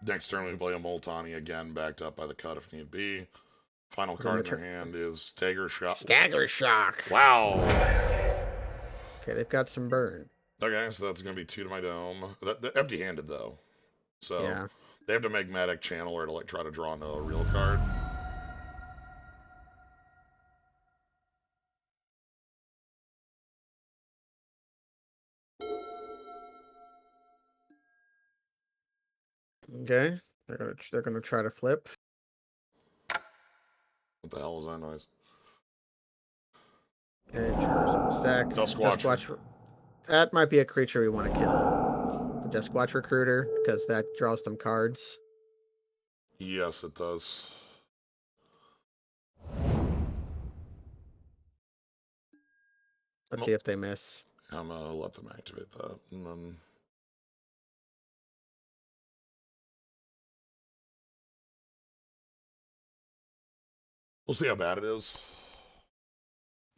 Next turn we play a Moltani again, backed up by the cut if need be. Final Within card the in their turn. hand is Stagger Shot. Stagger Shock. Wow. Okay, they've got some burn. Okay, so that's gonna be 2 to my dome. Empty-handed though, so Yeah. they have to make Magmatic Channeler to like try to draw no real card. Okay. They're gonna try to flip. What the hell was that noise? Okay, triggers on the stack. Duskwatcher. Duskwatch. That might be a creature we want to kill. The Duskwatch Recruiter, because that draws them cards. Yes, it does. Let's see if they miss. I'm gonna let them activate that, and then we'll see how bad it is.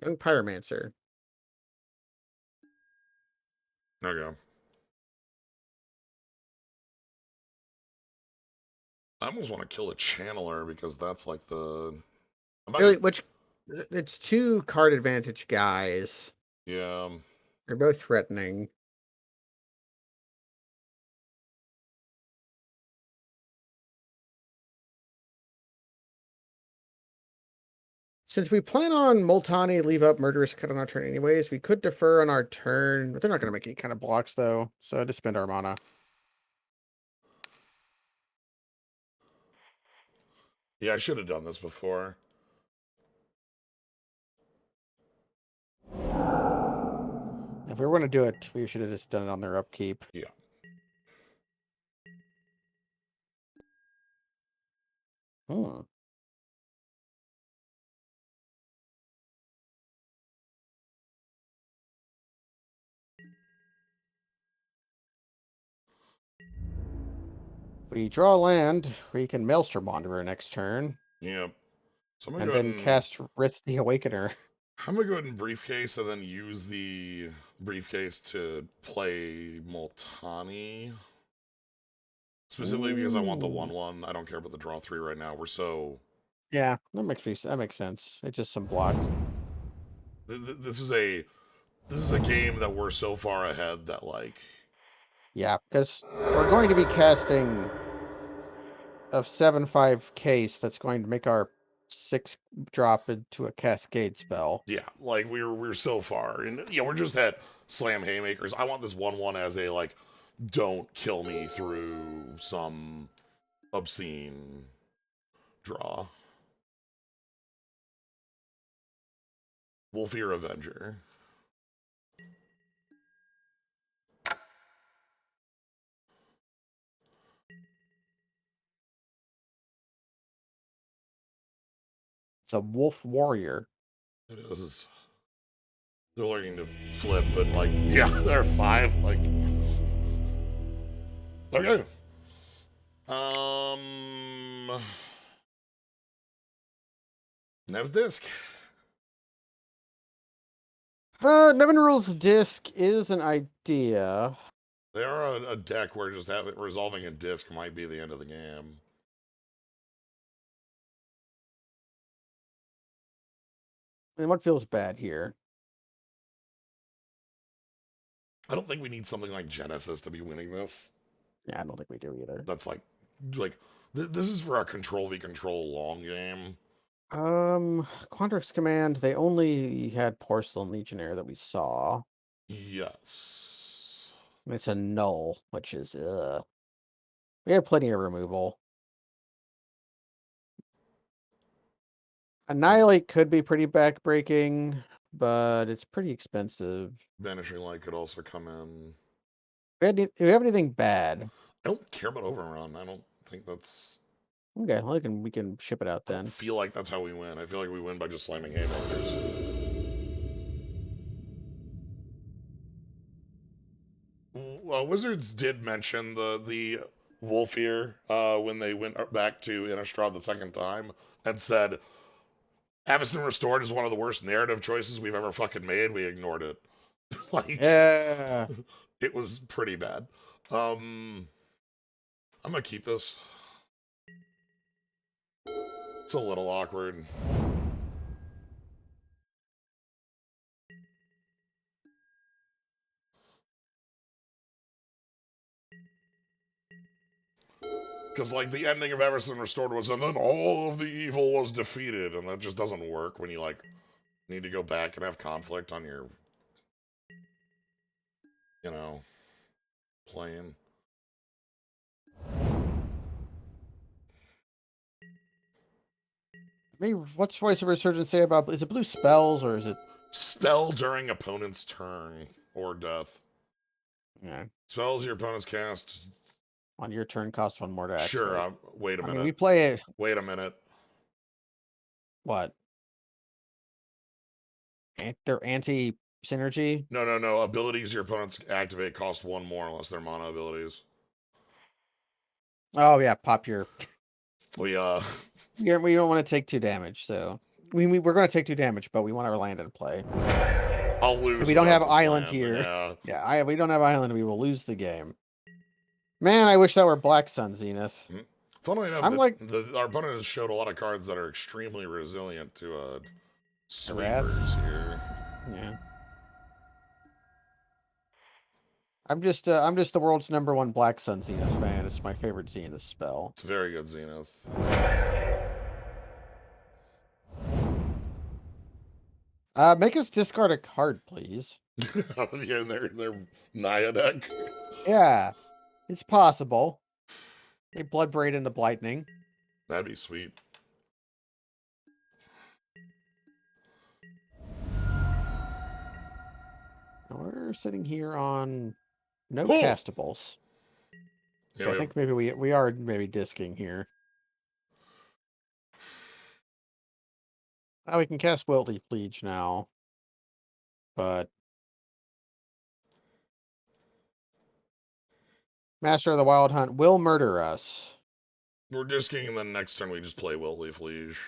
Young Pyromancer. Okay. I almost want to kill a Channeler because that's like the. Really, which it's 2 card advantage guys. Yeah. They're both threatening. Since we plan on Multani leave up Murderous Cut on our turn anyways, we could defer on our turn, but they're not going to make any kind of blocks though, so just spend our mana. Yeah, I should have done this before. If we were going to do it, we should have just done it on their upkeep. Yeah. Hmm. We draw land, we can Maelstrom Wanderer next turn, Yep. So I'm gonna and go ahead then and cast Risk the Awakener. briefcase and then use the briefcase to play Multani. Specifically because I want the Ooh. 1/1. I don't care about the draw 3 right now. We're so Yeah, that makes sense. It's just some block. this is a game that we're so far ahead that like Yeah, because we're going to be casting a 7/5 case that's going to make our 6 drop into a cascade spell. yeah, like we're so far and yeah, we're just at slam haymakers. I want this 1/1 as a like don't kill me through some obscene draw. Wolfir Avenger. It's a Wolf Warrior. It is. They're looking to flip, but like, yeah, they're 5. Like, okay. Nev's disc. Nevin Rules Disc is an idea. They are a deck where just resolving a disc might be the end of the game. And what feels bad here? I don't think we need something like Genesis to be winning this. Yeah, I don't think we do either. That's like this is for a control v control long game. Quandrix Command, they only had Porcelain Legionnaire that we saw. Yes. And it's a null, which is, we have plenty of removal. Annihilate could be pretty backbreaking, but it's pretty expensive. Vanishing Light could also come in. Do we have anything bad? I don't care about Overrun. I don't think that's. Okay, well, we can ship it out I don't then. feel like that's how we win. I feel like we win by just slamming haymakers. Wizards did mention the Wolfir when they went back to Innistrad the second time and said Avacyn Restored is one of the worst narrative choices we've ever fucking made. We ignored it. Like Yeah. it was pretty bad. I'm gonna keep this. It's a little awkward. Because, like, the ending of Everson Restored was, and then all of the evil was defeated, and that just doesn't work when you, like, need to go back and have conflict on your, you know, plane. Maybe what's Voice of Resurgence say about, is it blue spells or is it? Spell during opponent's turn or death. Yeah, Spells your opponent's cast. on your turn cost 1 more to Sure, activate. wait a I minute. mean, we play it. Wait a minute. What? They're anti-synergy? No. Abilities your opponents activate cost 1 more unless they're mono abilities. Oh, yeah, pop your... We, Yeah, we don't want to take 2 damage, so... we're going to take 2 damage, but we want our land in play. I'll lose. If we don't have this Island land, here... Yeah. Yeah, we don't have Island, we will lose the game. Man, I wish that were Black Sun Zenith. Funnily enough, I'm like... our opponent has showed a lot of cards that are extremely resilient to sweepers Rats? here. Yeah. I'm just the world's #1 Black Sun Zenith fan. It's my favorite Zenith spell. It's a very good Zenith. Make us discard a card, please. Yeah, their Naya deck. Yeah, it's possible. They Bloodbraid into Blightning. That'd be sweet. We're sitting here on no Oh! castables. Yeah, Okay, I think maybe we are maybe disking here. We can cast Wilty Pleage now, but Master of the Wild Hunt will murder us. We're disking, and then next turn we just play Will Leaf Liege.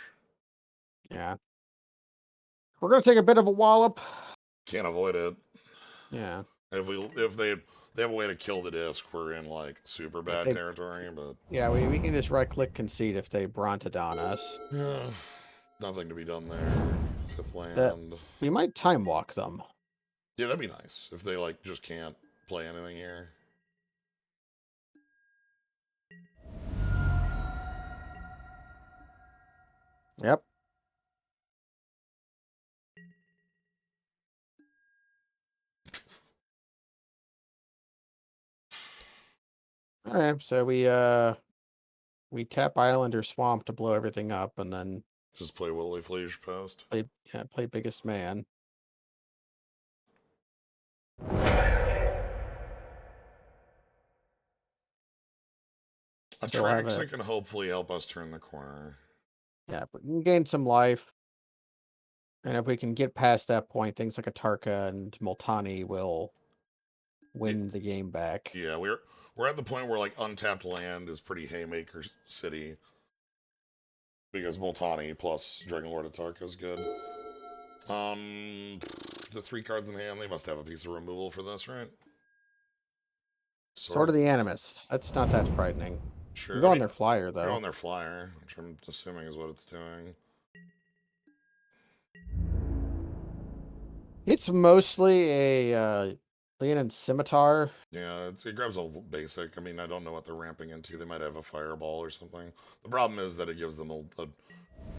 Yeah. We're gonna take a bit of a wallop. Can't avoid it. Yeah. If they have a way to kill the disc, we're in like super If bad they territory. But yeah, we can just right click concede if they Brontodon us. yeah, nothing to be done there. Fifth That land. we might time walk them. Yeah, that'd be nice if they like just can't play anything here. Yep. Alright, so we tap island or swamp to blow everything up and then Just play Will Leaf Liege post. play biggest man. So we'll have a Atraxa can hopefully help us turn the corner. yeah, but we can gain some life. And if we can get past that point, things like a Tarka and Multani will win the game back. Yeah, we're at the point where like untapped land is pretty haymaker city because Multani plus Dragonlord Atarka is good. The 3 cards in hand, they must have a piece of removal for this, right? Sword of the Animus. That's not that frightening. We Sure. go I on mean, their flyer they're though. on their flyer, which I'm assuming is what it's doing. It's mostly a Leonin Scimitar. Yeah, it grabs a basic. I mean, I don't know what they're ramping into. They might have a fireball or something. The problem is that it gives them a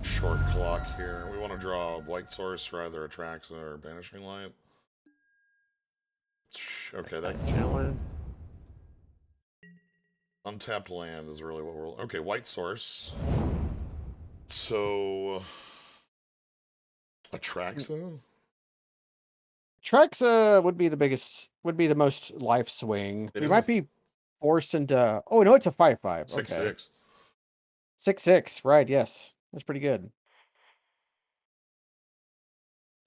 short clock here. We want to draw a white source for either Atraxa or Banishing Light. Okay, that Challenge. untapped land is really what we're... Okay, white source. So... Atraxa? Trexa would be the most life swing. It We is a might be forced into oh no, it's a 5/5. Okay. 6/6. 6/6, right, yes. That's pretty good.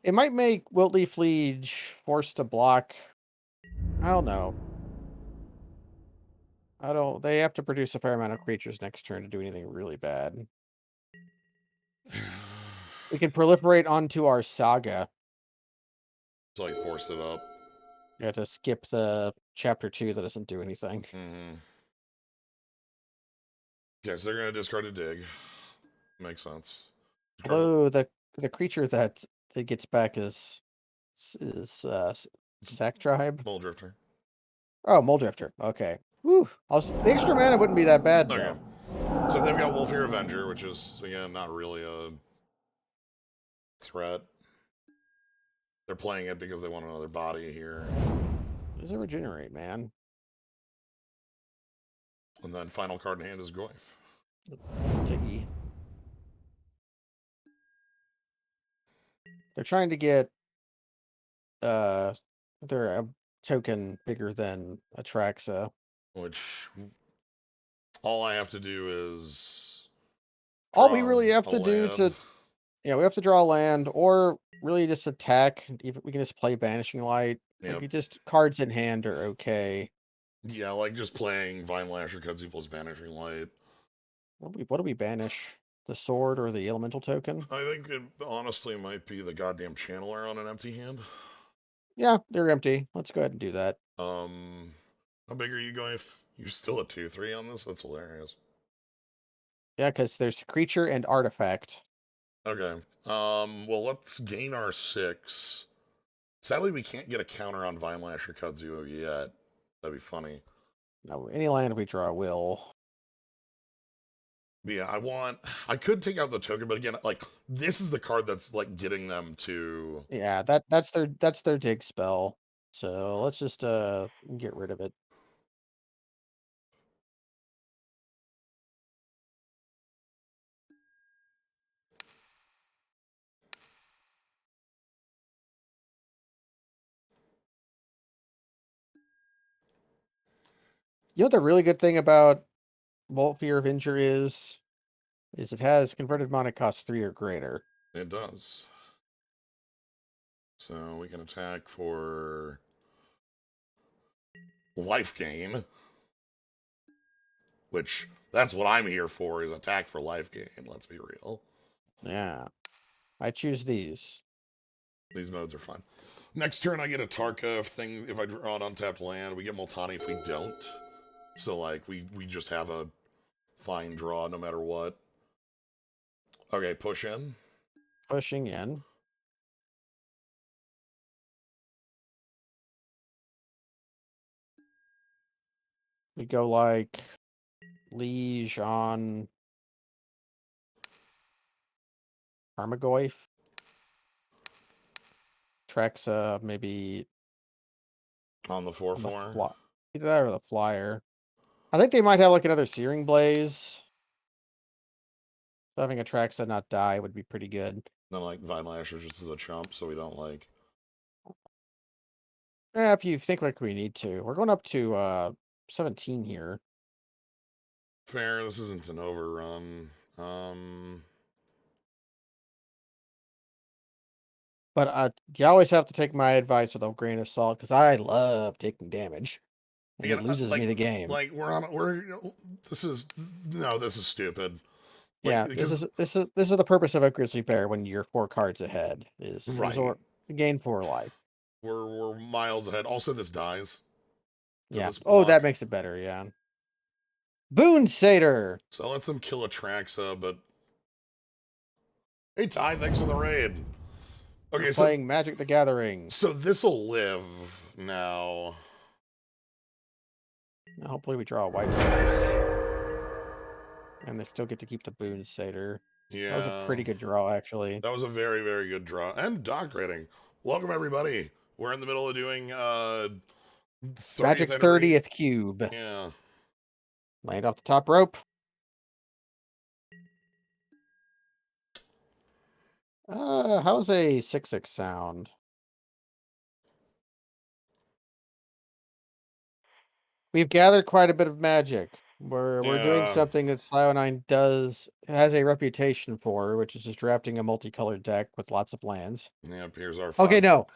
It might make Wiltleaf Liege forced to block. I don't know. I don't they have to produce a fair amount of creatures next turn to do anything really bad. We can proliferate onto our saga. So like force it up. You have to skip the chapter 2 that doesn't do anything. Mm-hmm. Okay, so they're gonna discard a dig. Makes sense. Discard Although the creature that gets back is Sack Tribe. Mole Drifter. Oh, Moldrifter. Okay. Whew. The extra mana wouldn't be that bad Okay. though. So they've got Wolfear Avenger, which is, again, not really a threat. They're playing it because they want another body here. Does it regenerate, man? And then final card in hand is Goyf. Tiggy. They're trying to get uh their token bigger than Atraxa. Which all I have to do is All we draw really have a to do land. to yeah, we have to draw land or really just attack. Even we can just play Banishing Light. Like Yep. you just cards in hand are okay. Yeah, like just playing Vine Lasher Kudzu plus Banishing Light. What do we banish? The sword or the elemental token? I think it honestly might be the goddamn Channeler on an empty hand. Yeah, they're empty. Let's go ahead and do that. How big are you going? You're still at 2/3 on this? That's hilarious. Yeah, because there's creature and artifact. Okay. Well, let's gain our 6. Sadly, we can't get a counter on Vine Lasher Kudzu yet. That'd be funny. No, any land we draw will. But yeah, I could take out the token, but again, like, this is the card that's, like, getting them to... Yeah, that's their dig spell. So let's just get rid of it. You know what the really good thing about Vault Fear Avenger is it has converted mana cost 3 or greater. It does. So we can attack for life gain. which that's what I'm here for, is attack for life gain, let's be real. Yeah. I choose these. These modes are fun. Next turn I get a Tarka if I draw an untapped land. We get Multani if we don't. So like we just have a fine draw no matter what. Okay, push in. Pushing in. We go like Liege on Armagoyf. Trexa maybe On the 4 on the 4. fly. Either that or the flyer. I think they might have like another Searing Blaze. So having a Trexa not die would be pretty good. Then like Vine Lasher just as a chump, so we don't like. Yeah, if you think like we need to. We're going up to 17 here. Fair, this isn't an overrun. Um But you always have to take my advice with a grain of salt because I love taking damage, and Again, it loses me the game. like this is no, this is stupid. Like Yeah, because this is the purpose of a grizzly bear when you're 4 cards ahead is right, absorb gain 4 life. we're miles ahead. Also, this dies to Yeah. this Oh, that block, makes it better. Yeah. Boon Satyr. so that lets them kill a Traxa. But hey, Ty, thanks for the raid. We're Okay, playing Magic the Gathering. so this will live now. Now, hopefully, we draw a white source, and they still get to keep the Boon Satyr. That was a Yeah, pretty good draw, actually. that was a very very good draw and dock rating. Welcome everybody. We're in the middle of doing 30th Magic anniversary. 30th cube. Yeah. Land off the top rope. How's a 6/6 sound? We've gathered quite a bit of magic. We're doing Yeah. something that Slio9 has a reputation for, which is just drafting a multicolored deck with lots of lands. Yeah, here's our Okay, 5. no.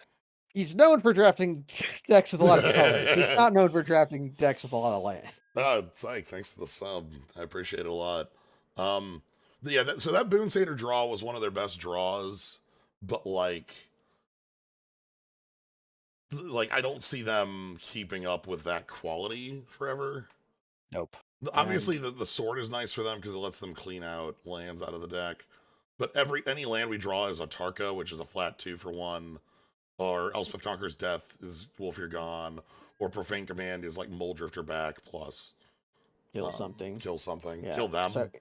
He's known for drafting decks with a lot of colors. He's not known for drafting decks with a lot of land. Psych, thanks for the sub. I appreciate it a lot. Um, yeah, so that Boon Satyr draw was one of their best draws, but like I don't see them keeping up with that quality forever. Nope. Obviously, And the sword is nice for them because it lets them clean out lands out of the deck. But any land we draw is a Tarka, which is a flat 2 for 1, or Elspeth Conqueror's Death is Wolf You're Gone, or Profane Command is like Muldrifter back plus kill something. kill something, Yeah. kill So them.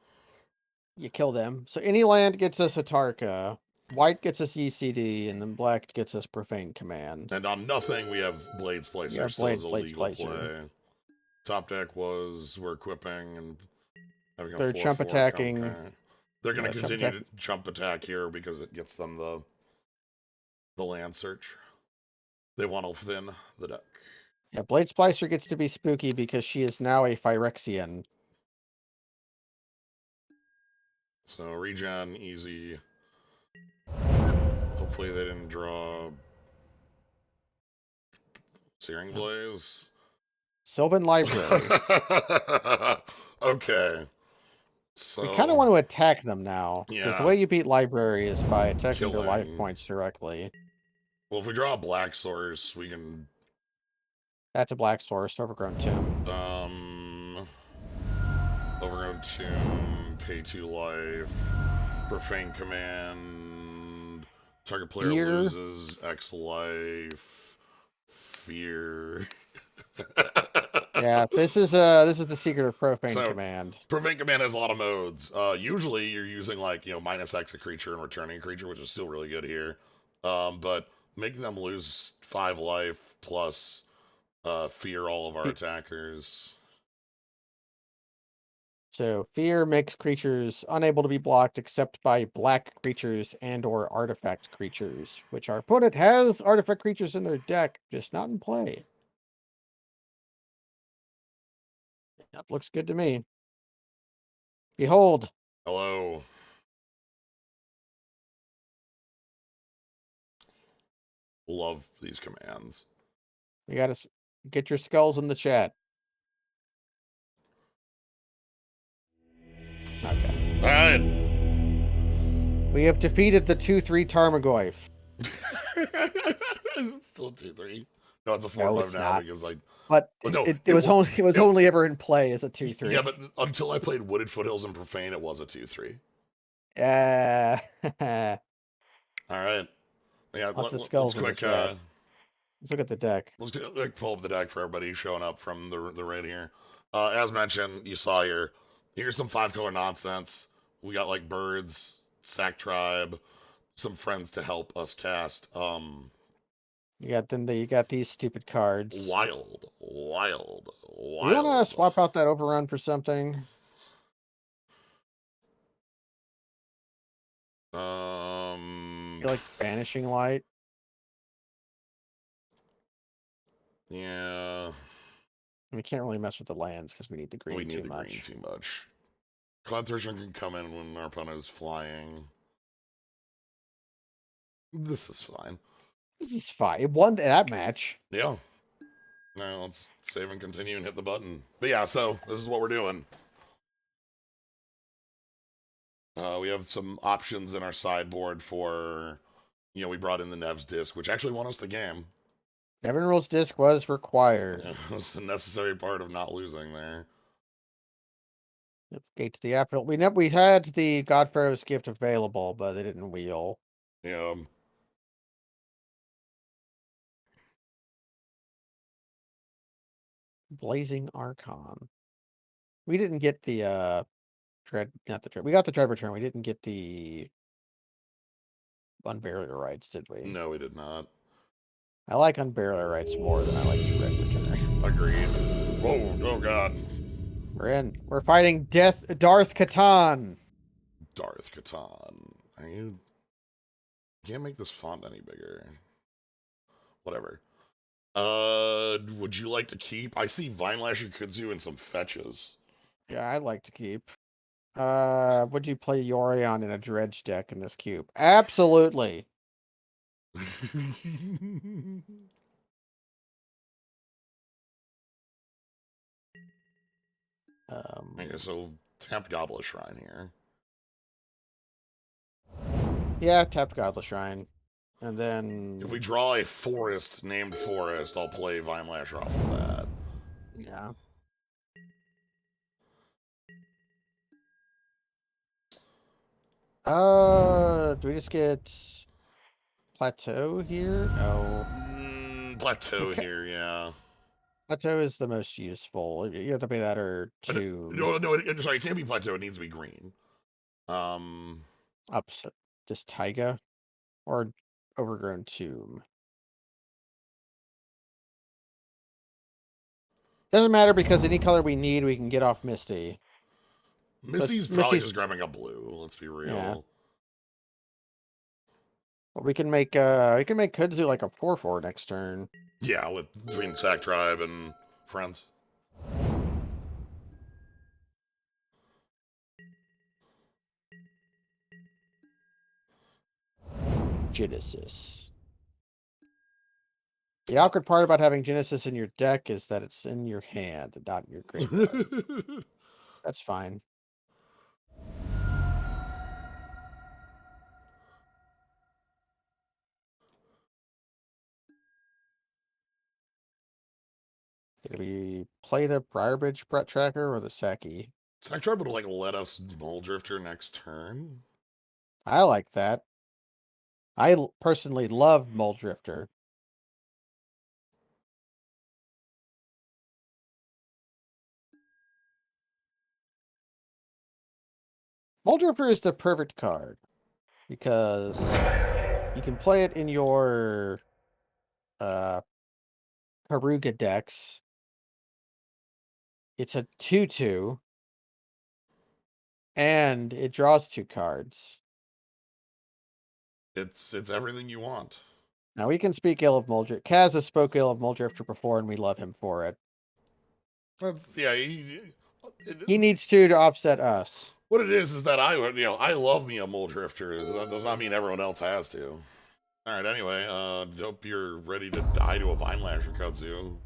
you kill them. So any land gets us a Tarka. White gets us ECD, and then black gets us Profane Command. And on nothing, we have Blade You Splicer have still as a Blade legal Splicer. play. Top deck was we're equipping and having a They're 4 chump 4 come. attacking. They're going Yeah, to chump continue attack. to jump attack here because it gets them the land search. They want to thin the deck. Yeah, Blade Splicer gets to be spooky because she is now a Phyrexian. So regen, easy. Hopefully they didn't draw Searing Yeah. Blaze. Sylvan Library. Okay. We kind of So, want to attack them now, because the yeah, way you beat Library is by attacking their life killing. points directly. Well, if we draw a black source, we can That's a black source, Overgrown Tomb. Overgrown Tomb, pay 2 life, Profane Command, target player Fear. loses X life, Fear. Yeah, this is the secret of Profane So, Command. Profane Command has a lot of modes. Usually you're using like, minus X a creature and returning a creature, which is still really good here. But making them lose 5 life plus fear all of our Fe- attackers. So fear makes creatures unable to be blocked except by black creatures and/or artifact creatures, which our opponent has artifact creatures in their deck, just not in play. That looks good to me. Behold, Hello. Love these commands. you gotta get your skulls in the chat. Alright. We have defeated the 2-3 Tarmogoyf. Still 2-3. No, it's a No, 4-5 it's now not. because like. But Oh, no, it was only ever in play as a yeah, 2-3. but until I played Wooded Foothills and Profane, it was a 2-3. Uh, All right. Yeah, lots of let's skulls in the quick. chat. Let's look at the deck. Let's pull up the deck for everybody showing up from the raid here. As mentioned, you saw here. Here's some 5-color nonsense. We got like birds, sack tribe, some friends to help us cast. You got these stupid cards. Wild, wild, Do we want to wild. swap out that overrun for something? I feel like Banishing Light. Yeah, We can't really mess with the lands because we need the we green need too the green much. too much. Cloud Thresher can come in when our opponent is flying. This is fine. This is fine. It won that match. Yeah. Now let's save and continue and hit the button. But yeah, so this is what we're doing. We have some options in our sideboard for, we brought in the Nev's disc, which actually won us the game. Devin Rules disc was required. Yeah, it was a necessary part of not losing there. Gate to the Apple. We had the Godpharaoh's gift available, but they didn't wheel. Yeah. Blazing Archon. We didn't get the not the dread. We got the dread return. We didn't get the unbarrier rights, did we? No, we did not. I like unbarrier rights more than I like dread return. Agreed. Whoa, oh god. We're fighting Darth Katan. Darth Katan. You can't make this font any bigger. Whatever. Would you like to keep? I see Vinelasher Kudzu and some fetches. Yeah, I'd like to keep. Would you play Yorion in a dredge deck in this cube? Absolutely. Okay, so tapped Goblet Shrine here. Yeah, tapped Godless Shrine. And then... If we draw a forest named Forest, I'll play Vinelasher off of that. Yeah. Do we just get Plateau here? No. Plateau here, yeah. Plateau is the most useful. You have to pay that or But two. sorry, it can't be Plateau. It needs to be green. Just Taiga or Overgrown Tomb. Doesn't matter because any color we need, we can get off Misty. Misty's probably just grabbing a blue. Let's be real. Yeah. But we can make Kudzu like a 4/4 next turn. Yeah, between Sack Tribe and Friends. Genesis. The awkward part about having Genesis in your deck is that it's in your hand and not in your graveyard. That's fine. Did we play the Briarbridge Brett Tracker or the Saki? Sack Tribe would let us Mole Drifter next turn. I like that. I personally love Mole Drifter. Mole Drifter is the perfect card because you can play it in your Karuga decks. It's a 2/2 and it draws 2 cards. It's everything you want. Now we can speak ill of Mole Drifter. Kaz has spoke ill of Mole Drifter before and we love him for it. Yeah, He needs to offset us. what it is that I love me a Mole Drifter. That does not mean everyone else has to. All right. Anyway, hope you're ready to die to a Vinelasher Kudzu.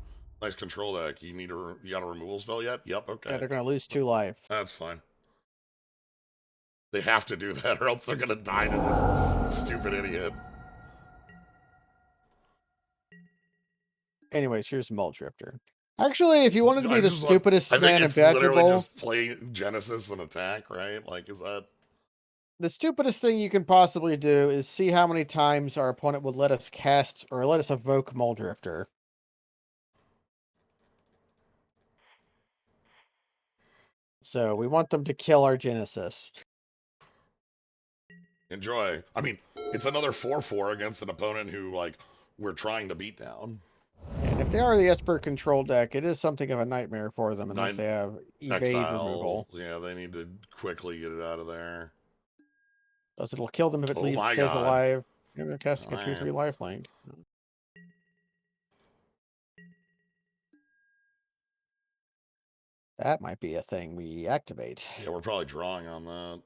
Nice control deck. You got a removal spell yet? Yep. Okay. Yeah, they're gonna lose 2 life. That's fine. They have to do that, or else they're gonna die to this stupid idiot. Anyways, here's Mole Drifter. Actually, if you wanted to be I the just want. stupidest I think man it's literally imaginable, just play Genesis and attack, right? Like, is that? the stupidest thing you can possibly do is see how many times our opponent would let us cast or let us evoke Mole Drifter. So we want them to kill our Genesis. Enjoy. I mean, it's another 4/4 against an opponent who, like, we're trying to beat down. And if they are the Esper control deck, it is something of a nightmare for them unless Nine they have evade exile. removal. Yeah, they need to quickly get it out of there. Because it'll kill them if Oh it my stays god. alive. And they're casting a Alright. 2/3 lifelink. That might be a thing we activate. Yeah, we're probably drawing on that.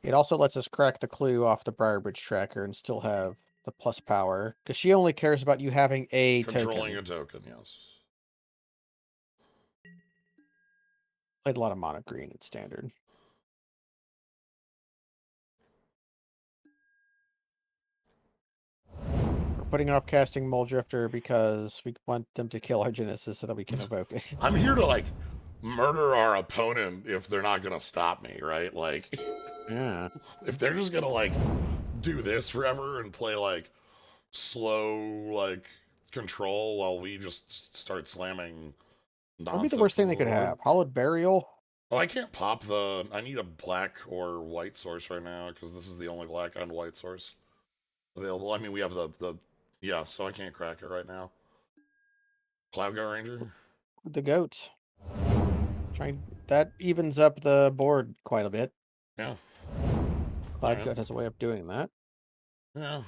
It also lets us crack the clue off the Briarbridge tracker and still have the plus power. Because she only cares about you having a Controlling token. a token, yes. Played a lot of mono green at standard. We're putting off casting Mole Drifter because we want them to kill our Genesis so that we can evoke it. I'm here to, like, murder our opponent if they're not gonna stop me, right? Like, Yeah. if they're just gonna, like, do this forever and play, like, slow, like, control while we just start slamming That'd be the nonsense worst thing on they the could board. have. Hollowed Burial. Oh, I can't pop the. I need a black or white source right now because this is the only black and white source available. I mean, we have the. Yeah, so I can't crack it right now. Cloud Guard Ranger? With the goats. Trying that evens up the board quite a bit. Yeah. Cloud Alright. Goat has a way of doing that. Yeah.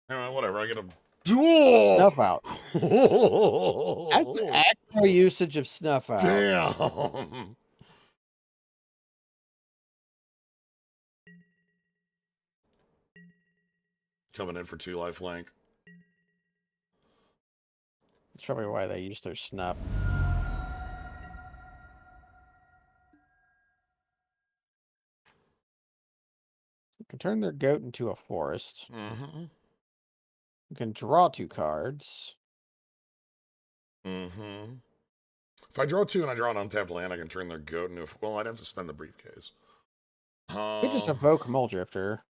Alright, whatever. I get a. Duel! Snuff Out. That's actual usage of Snuff Out. Damn! Coming in for 2 lifelink. That's probably why they use their snuff. You can turn their goat into a forest. Mm-hmm. You can draw 2 cards. Mm-hmm. If I draw 2 and I draw an untapped land, I can turn their goat into a. Well, I'd have to spend the briefcase. You just evoke Mole Drifter.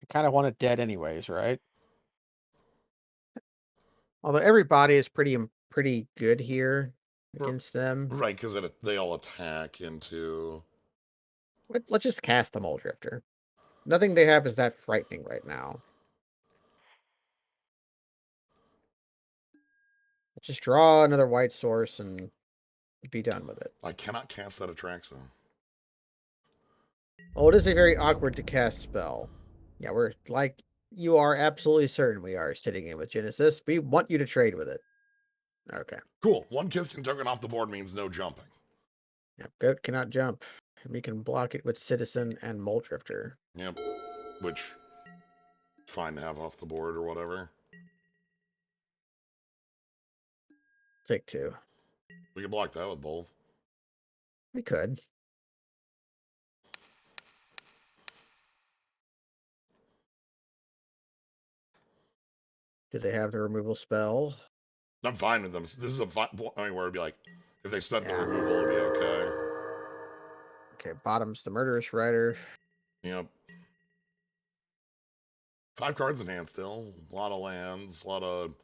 You kind of want it dead anyways, right? Although every body is pretty good here against them. Right, because they all attack into. Let's just cast the Mole Drifter. Nothing they have is that frightening right now. Let's just draw another white source and be done with it. I cannot cast that Atraxa. Oh, it is a very awkward to cast spell. Yeah, we're like, you are absolutely certain we are sitting in with Genesis. We want you to trade with it. Okay. Cool. 1 Kithkin token off the board means no jumping. Yep, Goat cannot jump. We can block it with Citizen and Mole Drifter. Yep. Which, fine to have off the board or whatever. Take 2. We can block that with both. We could. Do they have the removal spell? I'm fine with them. This is a fine point where it'd be like, if they spent the Yeah. removal, it'd be okay. Okay, bottom's the Murderous Rider. Yep. 5 cards in hand still. A lot of lands. A lot of.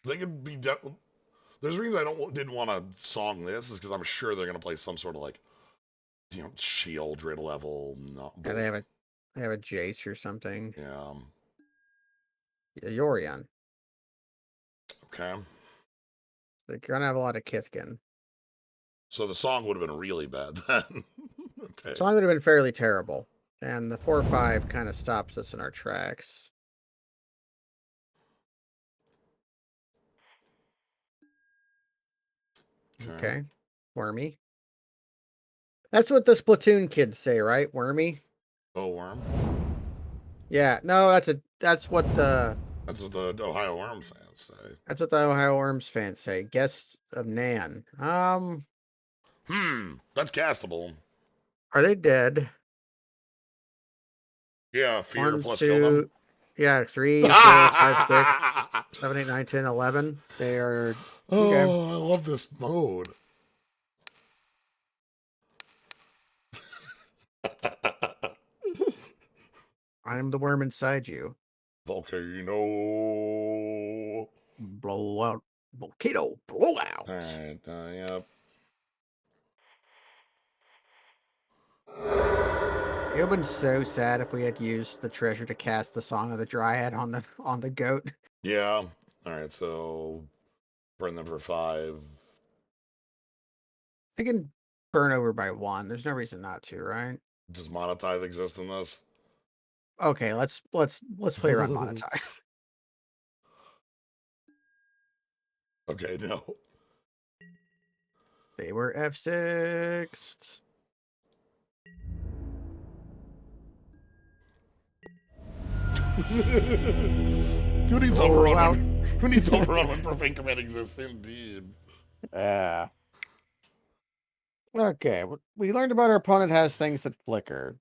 They could be. There's a reason I didn't want to song this is because I'm sure they're gonna play some sort of like, shield dread level. Not. Yeah, they have a Jace or something. Yeah. Yeah, Yorion. Okay. They're gonna have a lot of Kithkin. So the song would have been really bad then. Okay. So I'm gonna have been fairly terrible. And the 4/5 kind of stops us in our tracks. Okay. Wormy. That's what the Splatoon kids say, right? Wormy? Oh, worm. Yeah, no, that's what the That's what the Ohio Worms fans say. That's what the Ohio Worms fans say. Guests of Nan. That's castable. Are they dead? Yeah, fear One, plus kill them. two, yeah, 3, 4, 5, 6, 7, 8, 9, 10, 11. They are okay. Oh, I love this mode. I am the worm inside you. Volcano. Blowout. Volcano blowout. Alright, yep. It would have been so sad if we had used the treasure to cast the Song of the Dryad on the goat. Yeah. Alright, so burn them for 5. I can burn over by 1. There's no reason not to, right? Does monetize exist in this? Okay, let's play around monetize. Okay, no. They were F6'd. Who needs overrun? Who needs overrun when Profane Command exists? Indeed. Okay, we learned about our opponent has things that flicker.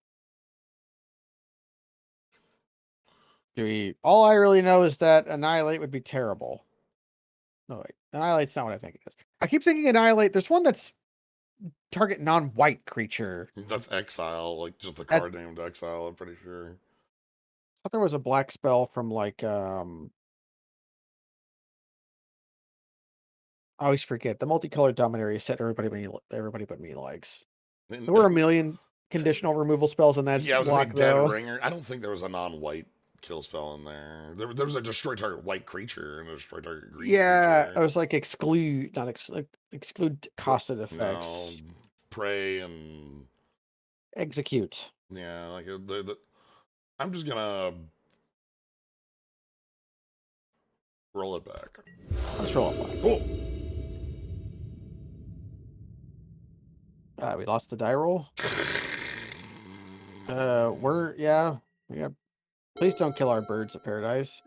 All I really know is that Annihilate would be terrible. No, wait. Annihilate's not what I think it is. I keep thinking Annihilate. There's one that's target non-white creature. That's Exile, like just the card named Exile, I'm pretty sure. I thought there was a black spell from like I always forget. The multicolored Dominaria set everybody but me likes. There were a million conditional removal spells in that Yeah, I was block, gonna say Dead though. Ringer. I don't think there was a non-white kill spell in there. There was a destroy target white creature and a destroy target green Yeah, creature. it was like exclude, not exclude costed effects. No, pray and Execute. yeah, like I'm just gonna roll it back. Let's roll it back. Oh. We lost the die roll. Yeah. Please don't kill our birds of paradise.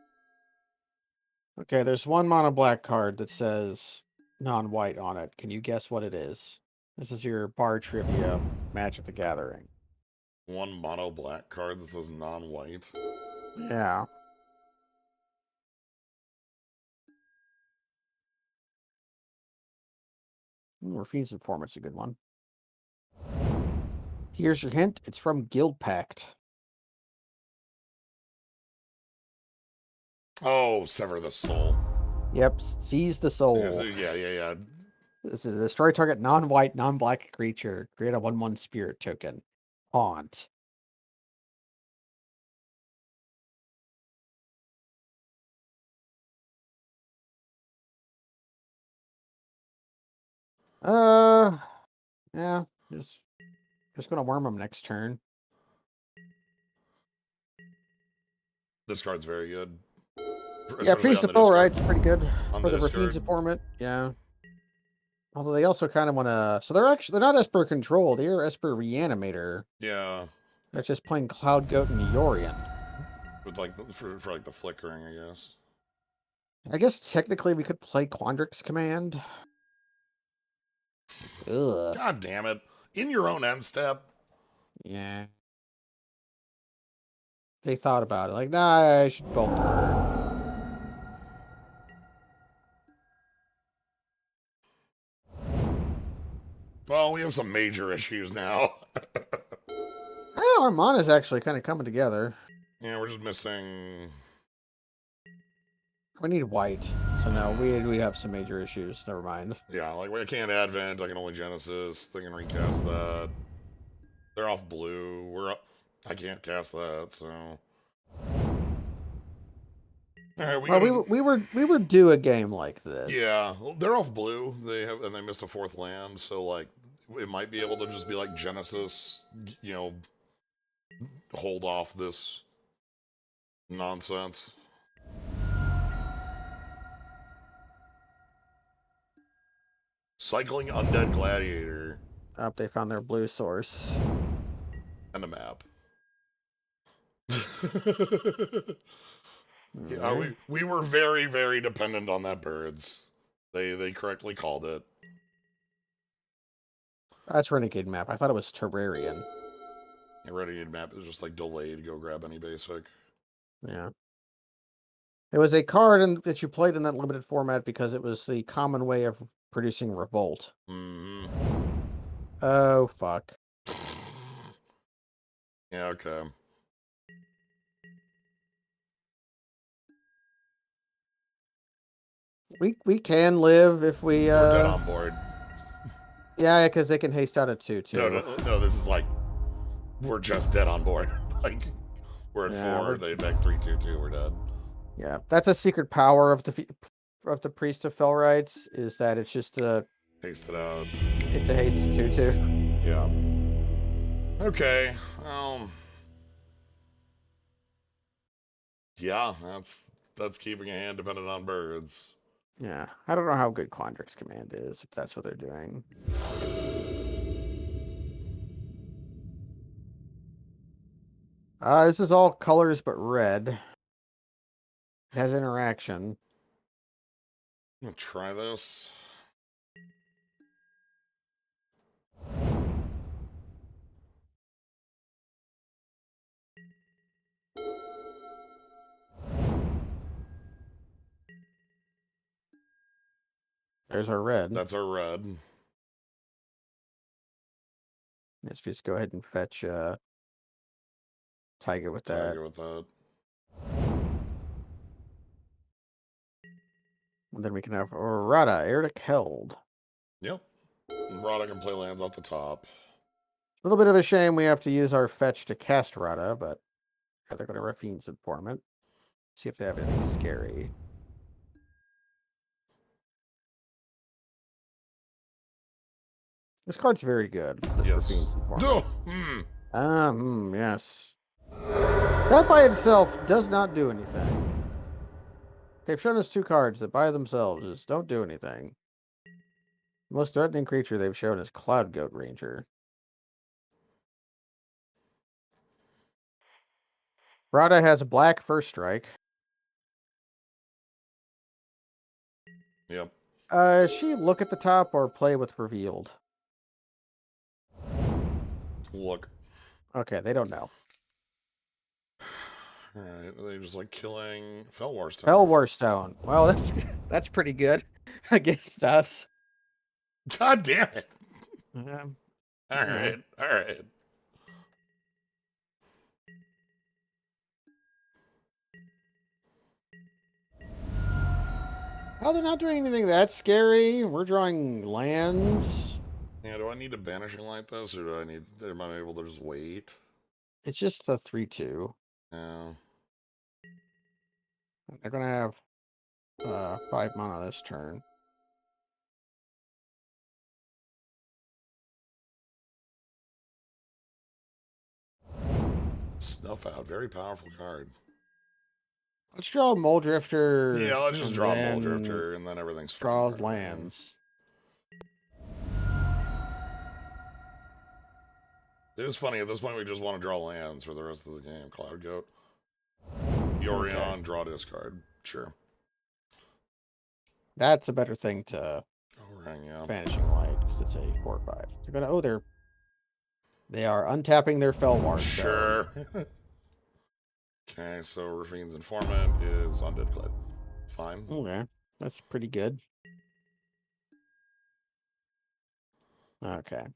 Okay, there's one mono black card that says non-white on it. Can you guess what it is? This is your bar trivia Magic the Gathering. One mono black card that says non-white. Yeah. Refuse Informant's a good one. Here's your hint. It's from Guild Pact. Oh, sever the soul. Yep, seize the soul. Yeah. This is destroy target non-white, non-black creature. Create a 1/1 spirit token. Haunt. Yeah, just gonna worm them next turn. This card's very good. Yeah, Priest of Full Right's pretty good for the discard. Raffine's Informant. Yeah. Although they also kind of want to, so they're not Esper Control. They are Esper Reanimator. Yeah. They're just playing Cloud Goat and Yorion. With like for like the flickering, I guess. I guess technically we could play Quandrix Command. Ugh. God damn it! In your own end step. Yeah. They thought about it. Like, nah, I should bolt the bird. Well, we have some major issues now. Our mana's actually kind of coming together. Yeah, we're just missing. We need white. So no, we have some major issues. Never mind. Yeah, like I can't Advent. I can only Genesis. They can recast that. They're off blue. I can't cast that. So. All right, we were due a game like this. Yeah, they're off blue. They missed a 4th land, so like it might be able to just be like Genesis, hold off this nonsense. Cycling Undead Gladiator. They found their blue source. And a map. Yeah, we were very, very dependent on that birds. They correctly called it. That's Renegade map. I thought it was Terrarian. Your Renegade map is just like delayed. Go grab any basic. Yeah. It was a card that you played in that limited format because it was the common way of producing Revolt. Mm-hmm. Oh, fuck. Yeah, okay. We can live if we We're dead on board. yeah, because they can haste out at 2 No, too. no, this is like we're just dead on board. Like we're at Yeah, 4, they back 3-2-2, we're dead. yeah. That's a secret power of the Priest of Felrites is that it's just Haste it out. it's a haste 2/2. Yeah. Okay. Yeah, that's keeping a hand dependent on birds. Yeah, I don't know how good Quandrix Command is if that's what they're doing. This is all colors but red. It has interaction. I'm gonna try this. There's our red. That's our red. Let's just go ahead and fetch Tiger with that. Tiger with that. And then we can have Rada, Erdic Held. Yep. Rada can play lands off the top. A little bit of a shame we have to use our fetch to cast Rada, but they're going to Rafine's Informant. See if they have anything scary. This card's very good. This Yes. Rafine's Informant. Oh, yes. That by itself does not do anything. They've shown us 2 cards that by themselves just don't do anything. The most threatening creature they've shown is Cloud Goat Ranger. Rada has a black first strike. Yep. She look at the top or play with revealed? Look. Okay, they don't know. Alright, they just like killing Felwarstone. Felwarstone. Well, that's pretty good against us. God damn it. Um, Alright, alright. Oh, they're not doing anything that scary. We're drawing lands. Yeah, do I need to Banishing Light this, or am I able to just wait? It's just a 3/2. Yeah. They're gonna have 5 mana this turn. Snuff Out, very powerful card. Let's draw Mole Drifter. Yeah, let's just draw Mole then Drifter, and then everything's fine. draw Right? lands. It is funny, at this point we just want to draw lands for the rest of the game. Cloud Goat. Yorion, Okay. draw discard. Sure. That's a better thing to Overhang, yeah. Vanishing Light because it's a 4/5. They're gonna they are untapping their Felwar. Sure. Okay, so Rafine's Informant is Undead Clip. Fine. Okay, that's pretty good. Okay,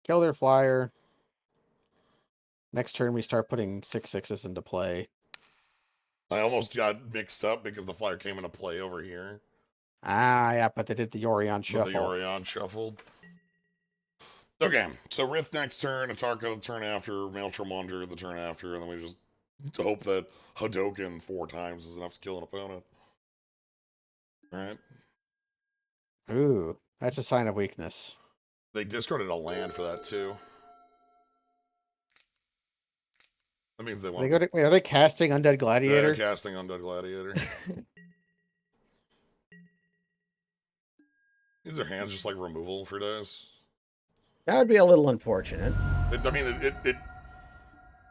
kill their flyer. Next turn we start putting 6/6s into play. I almost got mixed up because the flyer came into play over here. Ah, yeah, but they did the Yorion But shuffle. the Yorion shuffled. Okay, so Rith next turn, Atarka the turn after, Maelstrom Wanderer the turn after, and then we just hope that Hadoken 4 times is enough to kill an opponent. Alright. Ooh, that's a sign of weakness. They discarded a land for that too. That means they want Wait, are they casting Undead Gladiator? They're casting Undead Gladiator. Is their hands just like removal for dice? That would be a little unfortunate. I mean,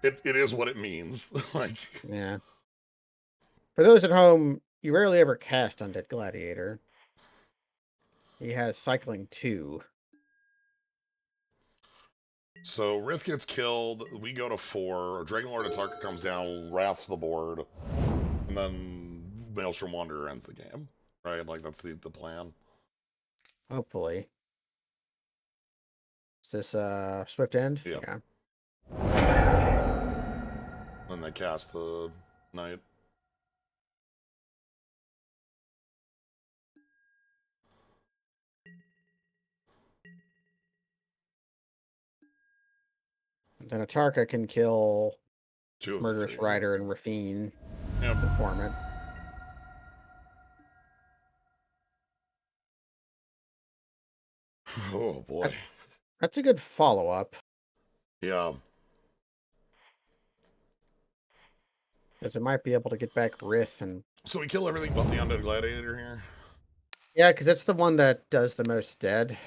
it is what it means. Like, yeah. For those at home, you rarely ever cast Undead Gladiator. He has cycling 2. So Rith gets killed. We go to 4. Dragonlord Atarka comes down, wraths the board, and then Maelstrom Wanderer ends the game. Right? Like that's the plan. Hopefully. Is this Swift End? Yeah. Yeah. Then they cast the knight. Then Atarka can kill 2 of the Murderous 3. Rider and Rafine Yep. Informant. Oh boy. That's a good follow-up. Yeah. Because it might be able to get back Rith and... So we kill everything but the Undead Gladiator here? Yeah, because that's the one that does the most dead.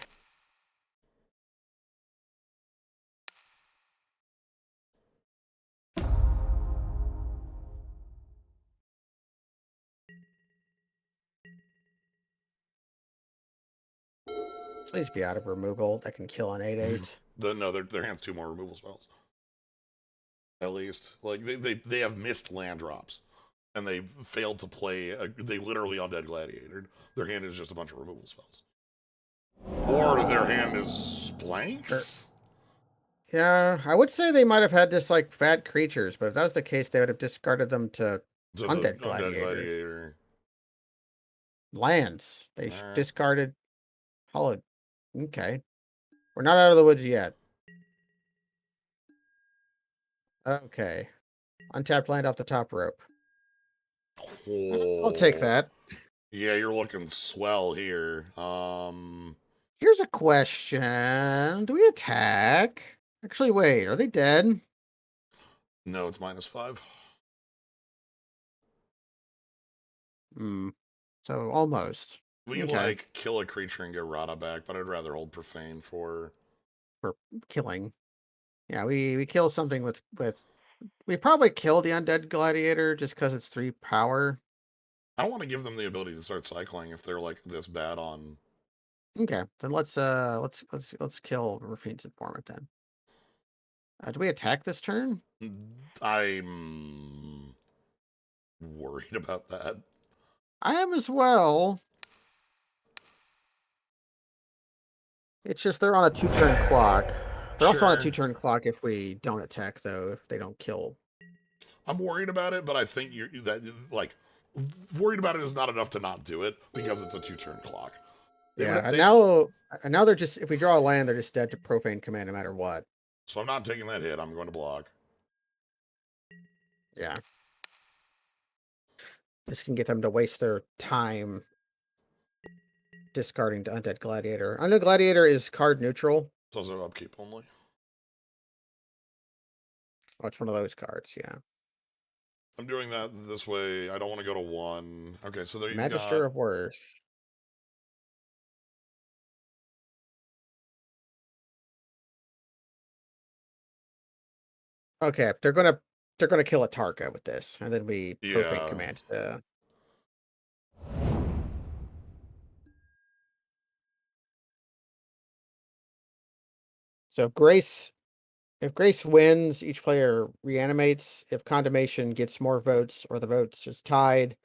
Please be out of removal. That can kill an 8/8. No, their hands 2 more removal spells. At least. Like, they have missed land drops. And they failed to play... they literally Undead Gladiator. Their hand is just a bunch of removal spells. Or their hand is blanks? Yeah, I would say they might have had just like fat creatures, but if that was the case, they would have discarded them to To the Undead Undead Gladiator. Gladiator. Lands. They Alright. discarded Hollow. Okay. We're not out of the woods yet. Okay. Untapped land off the top rope. I'll take that. Yeah, you're looking swell here. Here's a question. Do we attack? Actually, wait. Are they dead? No, it's -5. Hmm. So almost. We can, Okay. like, kill a creature and get Rada back, but I'd rather hold Profane for Killing. Yeah, we kill something with we probably kill the Undead Gladiator just because it's 3 power. I don't want to give them the ability to start cycling if they're like this bad on. Okay, then let's kill Rafine's Informant then. Do we attack this turn? I'm worried about that. I am as well. It's just they're on a 2-turn clock. They're also on a 2-turn clock if we don't attack, though, if they don't kill. I'm worried about it, but I think worried about it is not enough to not do it because it's a 2-turn clock. And now they're just, if we draw a land, they're just dead to Profane Command no matter what. So I'm not taking that hit. I'm going to block. Yeah. This can get them to waste their time discarding to Undead Gladiator. Undead Gladiator is card neutral. It's also upkeep only. Oh, it's one of those cards, yeah. I'm doing that this way. I don't want to go to 1. Okay, so there you go. Magister of Worth. Okay, they're gonna kill a Tarka with this, and then we Profane Command the... So if Grace wins, each player reanimates. If Condemnation gets more votes or the votes is tied,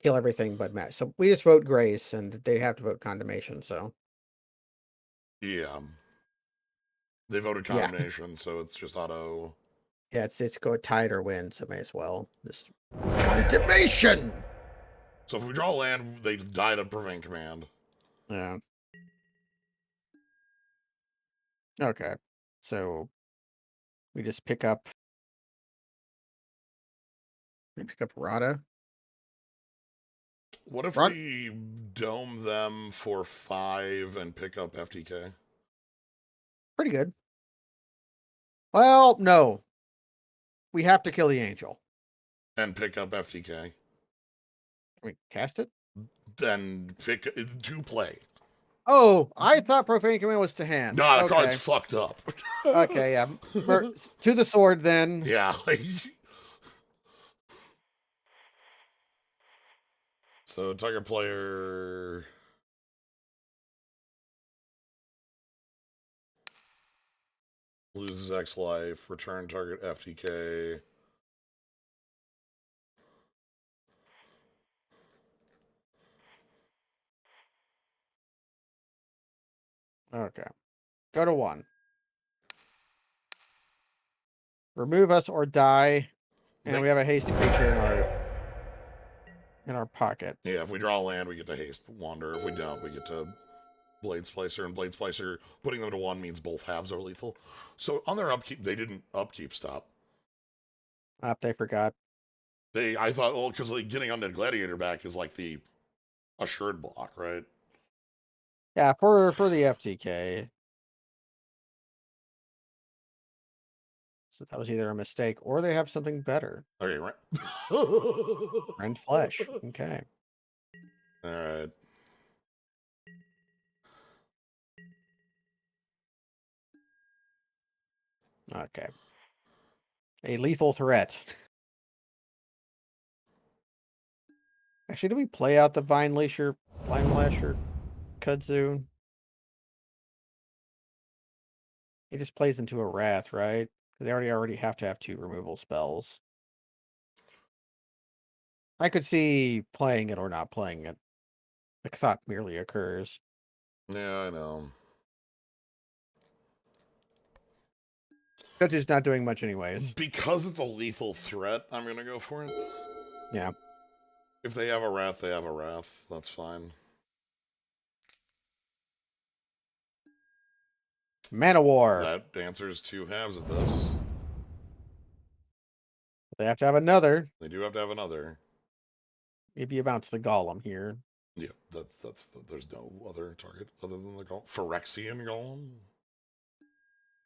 kill everything but match. So we just vote Grace, and they have to vote Condemnation. So yeah, they voted Condemnation, so it's just auto. Yeah, it's go tied or win, so may as well just Condemnation. So if we draw land, they die to Prevent Command. Yeah. Okay. So we just pick up. We pick up Rada. What if we dome them for 5 and pick up FTK? Pretty good. Well, no. We have to kill the angel. And pick up FTK. Can we cast it? Then pick to play. Oh, I thought Profane Command was to hand. Nah, the card's fucked up. Okay, yeah. To the sword then. Yeah. So target player. Loses X life. Return target FTK. Okay. Go to 1. Remove us or die, and we have a haste creature in our pocket. Yeah, if we draw land, we get to haste wander. If we don't, we get to Blade Splicer. And Blade Splicer, putting them to 1 means both halves are lethal. So on their upkeep, they didn't upkeep stop. They forgot. I thought, well, because like getting Undead Gladiator back is like the assured block, right? Yeah, for the FTK. So that was either a mistake or they have something better. Okay, right. Rend flesh. Okay. All right. Okay. A lethal threat. Actually, do we play out the Vine Lasher Kudzu? He just plays into a Wrath, right? They already have to have 2 removal spells. I could see playing it or not playing it. The thought merely occurs. Yeah, I know. Kudzu's not doing much anyways. Because it's a lethal threat, I'm going to go for it. Yeah. If they have a Wrath, they have a Wrath. That's fine. Mana War. That answers 2 halves of this. They have to have another. They do have to have another. Maybe you bounce the Golem here. Yeah, there's no other target other than the Golem. Phyrexian Golem?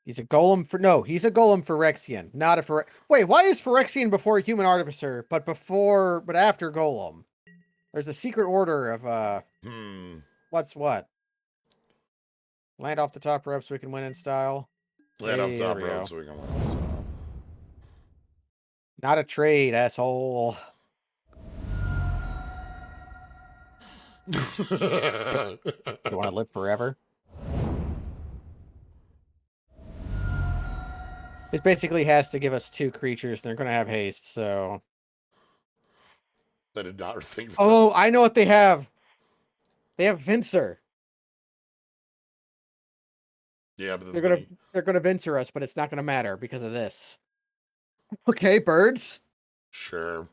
He's a golem for he's a golem Phyrexian, not a Wait, why is Phyrexian before Human Artificer, but after golem? There's a secret order of what's what? Land off the top rope so we can win in style. Land off Hey, the there top we road go. so we can win this time. Not a trade, asshole. You want to live forever? It basically has to give us 2 creatures, and they're going to have haste, so... I did not think that. Oh, I know what they have! They have Vincer. Yeah, but they're gonna Vincer us, but it's not gonna matter because of this. Okay, birds. Sure.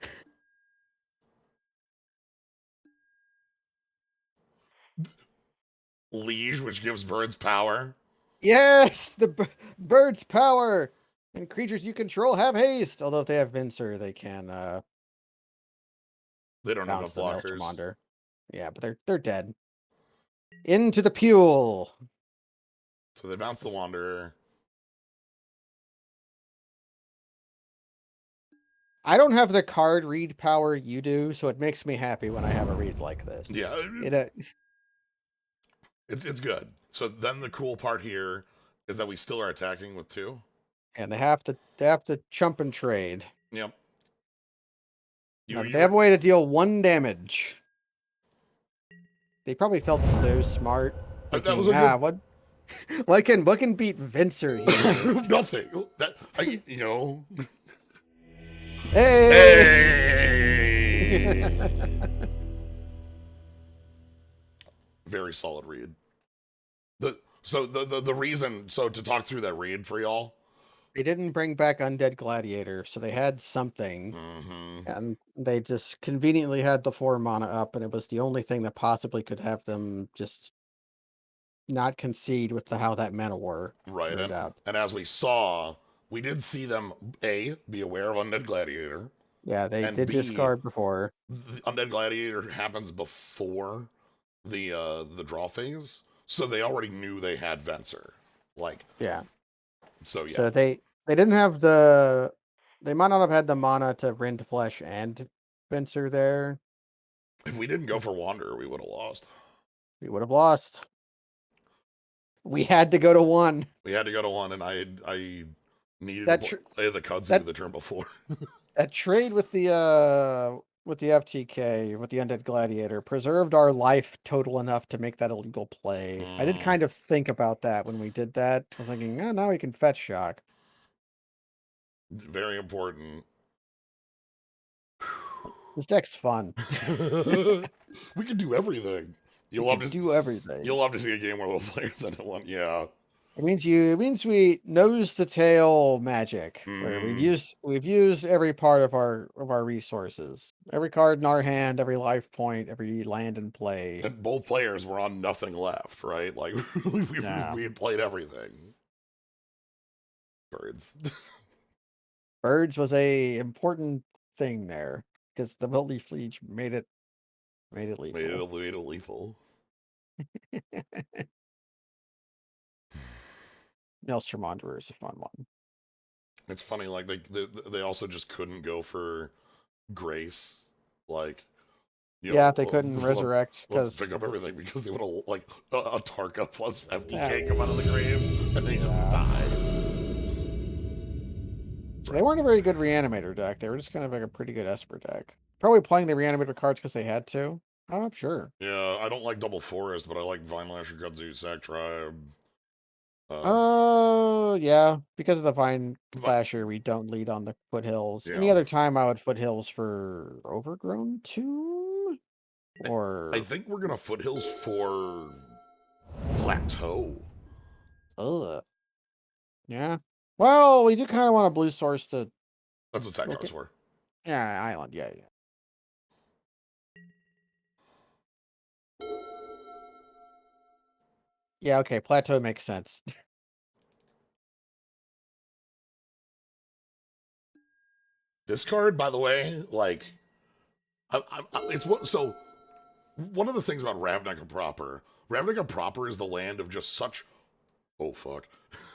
Liege, which gives birds power. Yes, the birds' power, and creatures you control have haste. Although if they have Vincer, they can They don't have bounce enough the blockers. Maelstromonder. Yeah, but they're dead. Into the Pule. So they bounce the Wanderer. I don't have the card read power you do, so it makes me happy when I have a read like this. Yeah. It's good. So then the cool part here is that we still are attacking with 2. And they have to chump and trade. Yep. No, but they have a way to deal 1 damage. They probably felt so smart. Thinking, that was a good... what can beat Vincer here? Nothing. You know. Hey! Very solid read. The reason, so to talk through that read for y'all. They didn't bring back Undead Gladiator, so they had something. Mm-hmm. And they just conveniently had the 4 mana up, and it was the only thing that possibly could have them just not concede with how that mana war turned out. And as we saw, we did see them, A, be aware of Undead Gladiator. Yeah, they and did B, discard before. The Undead Gladiator happens before the draw phase, so they already knew they had Venser. Yeah. So yeah. So they didn't have they might not have had the mana to Rend Flesh and Vencer there. If we didn't go for Wanderer, we would have lost. We would have lost. We had to go to 1. We had to go to 1, and I needed to play the Kudzu the turn before. That trade with the with the FTK, with the Undead Gladiator, preserved our life total enough to make that a legal play. I did kind of think about that when we did that. I was thinking, oh, now we can fetch shock. Very important. This deck's fun. We can do everything. We can do everything. You'll love to see a game where little players end up one. Yeah. It means we nose to tail magic, where we've used every part of our resources. Every card in our hand, every life point, every land in play. And both players were on nothing left, right? Like we had played everything. Birds. Birds was a important thing there because the Wildy Fleege made it lethal. Made it lethal. Maelstrom Wanderer is a fun one. It's funny, like they also just couldn't go for Grace, like yeah, they couldn't resurrect let's because pick up everything because they would have like a Tarka plus 50k come out of the grave and they just died. So they weren't a very good reanimator deck. They were just kind of like a pretty good Esper deck. Probably playing the reanimator cards because they had to. Oh, I'm sure. Yeah, I don't like Double Forest, but I like Vine Lasher, Kudzu, Sack Tribe. Oh, yeah. Because of the Vine Flasher, we don't lead on the Foothills. Yeah. Any other time, I would Foothills for Overgrown Tomb? Or I think we're gonna Foothills for Plateau. ugh. Yeah. Well, we do kind of want a blue source to. That's what Sack Tribe's for. Yeah, Island. Yeah, yeah. Yeah, okay. Plateau makes sense. This card, by the way, like, it's what. So, one of the things about Ravnica proper is the land of just such. Oh fuck.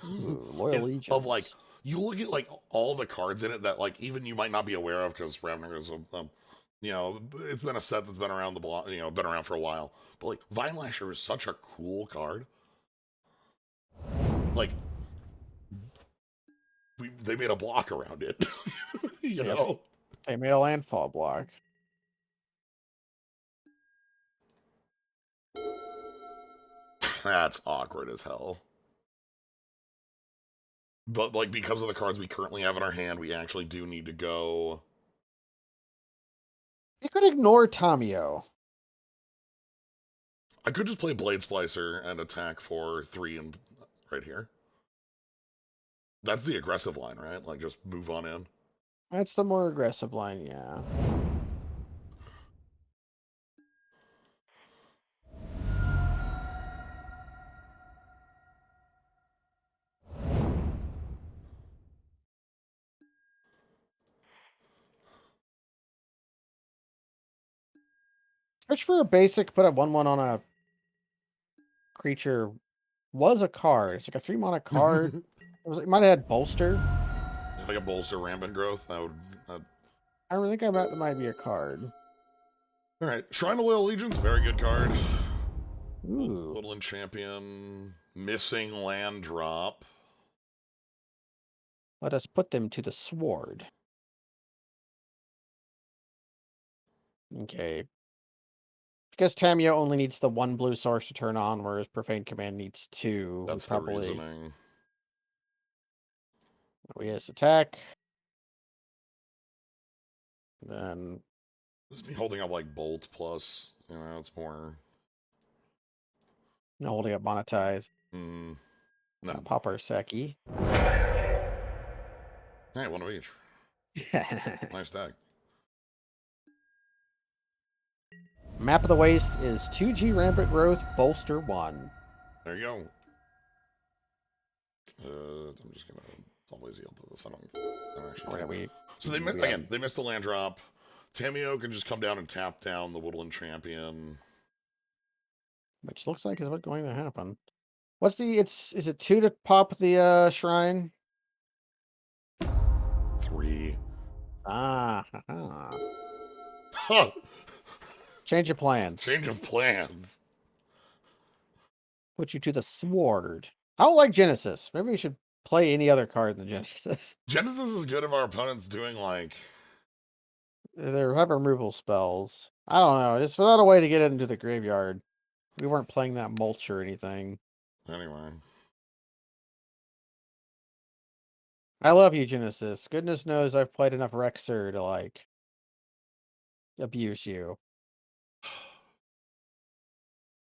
Ooh, Loyal Legions. Of like, you look at like all the cards in it that like even you might not be aware of because Ravnica is you know, it's been a set that's been around the block, you know, been around for a while. But like, Vine Lasher is such a cool card. Like, they made a block around it. You know? They made a landfall block. That's awkward as hell. But, like, because of the cards we currently have in our hand, we actually do need to go. You could ignore Tamio. I could just play Blade Splicer and attack for 3 and right here. That's the aggressive line, right? Like, just move on in. That's the more aggressive line, yeah. Search for a basic, put a 1/1 on a creature was a card. It's like a 3-mana card. It might have had bolster. If I got bolster rampant growth, that would. I think that might be a card. All right, Shrine of Loyal Legions, very good card. Ooh. Woodland Champion, missing land drop. Let us put them to the sword. Okay. Because Tamio only needs the 1 blue source to turn on, whereas Profane Command needs 2. That's the reasoning. We has attack. Then This is me holding up like Bolt plus. You know, it's more. holding up Monetize. No. Pop our Seki. Hey, one of each. Nice deck. Map of the Waste is 2G Rampant Growth, Bolster 1. There you go. I'm just gonna always yield to this. I don't actually. So they missed the land drop. Tamio can just come down and tap down the Woodland Champion. Which looks like is what's going to happen. What's the is it 2 to pop the shrine? 3. Ah. Huh. Change of plans. Change of plans. Put you to the sword. I don't like Genesis. Maybe we should play any other card than Genesis. Genesis is good if our opponent's doing like They're have removal spells. I don't know. Just without a way to get into the graveyard. We weren't playing that mulch or anything. Anyway. I love you, Genesis. Goodness knows I've played enough Rexer to like abuse you.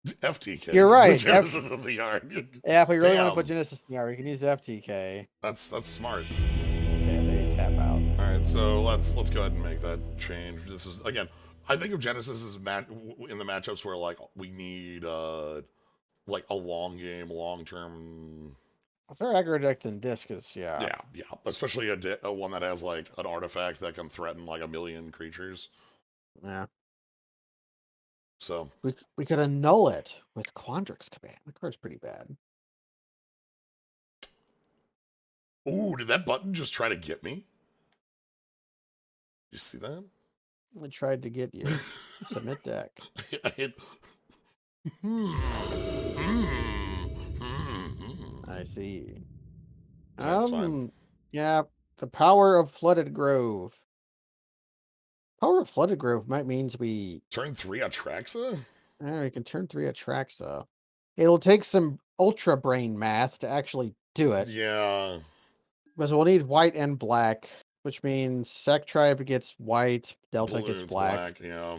FTK. You're The right. Genesis of the yard. Yeah, if we really want to put Damn. Genesis in the yard, we can use FTK. That's smart. Okay, they tap out. Alright, so let's go ahead and make that change. This is again, I think of Genesis as in the matchups where like we need like a long game, long term. If they're aggro decked in Discus, yeah. Yeah, especially a one that has like an artifact that can threaten like a million creatures. Yeah. So We could annul it with Quandrix Command. The card's pretty bad. ooh, did that button just try to get me? You see that? I tried to get you. Submit deck. I hit. I see. That's fine. Yeah, the power of Flooded Grove. Power of Flooded Grove might means Turn 3 Atraxa? we can turn 3 Atraxa. It'll take some ultra brain math to actually do it. Yeah. Because we'll need white and black, which means Sec Tribe gets white, Delta Blue, gets it's black. black, yeah.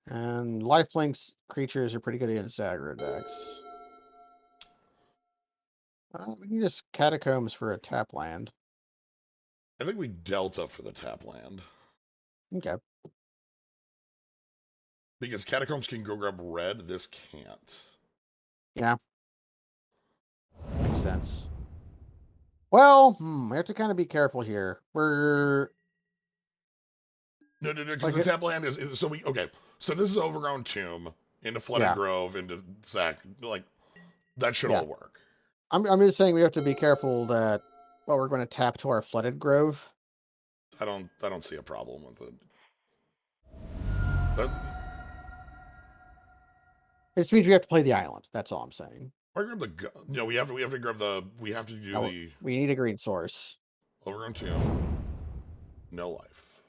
And lifelinks creatures are pretty good against aggro decks. We can just Catacombs for a tap land. I think we Delta for the tap land. Okay. Because Catacombs can go grab red, this can't. Yeah. Makes sense. Well, we have to kind of be careful here. We're No, because like, the tap land is so we okay. So this is Overgrown Tomb into Flooded yeah, Grove into Zac. Like that should yeah. all work. I'm just saying we have to be careful that we're going to tap to our Flooded Grove. I don't see a problem with it. But It just means we have to play the island. That's all I'm saying. I grab the no. We have to grab the. We have to do Oh, the we need a green source. Overgrown Tomb. No life.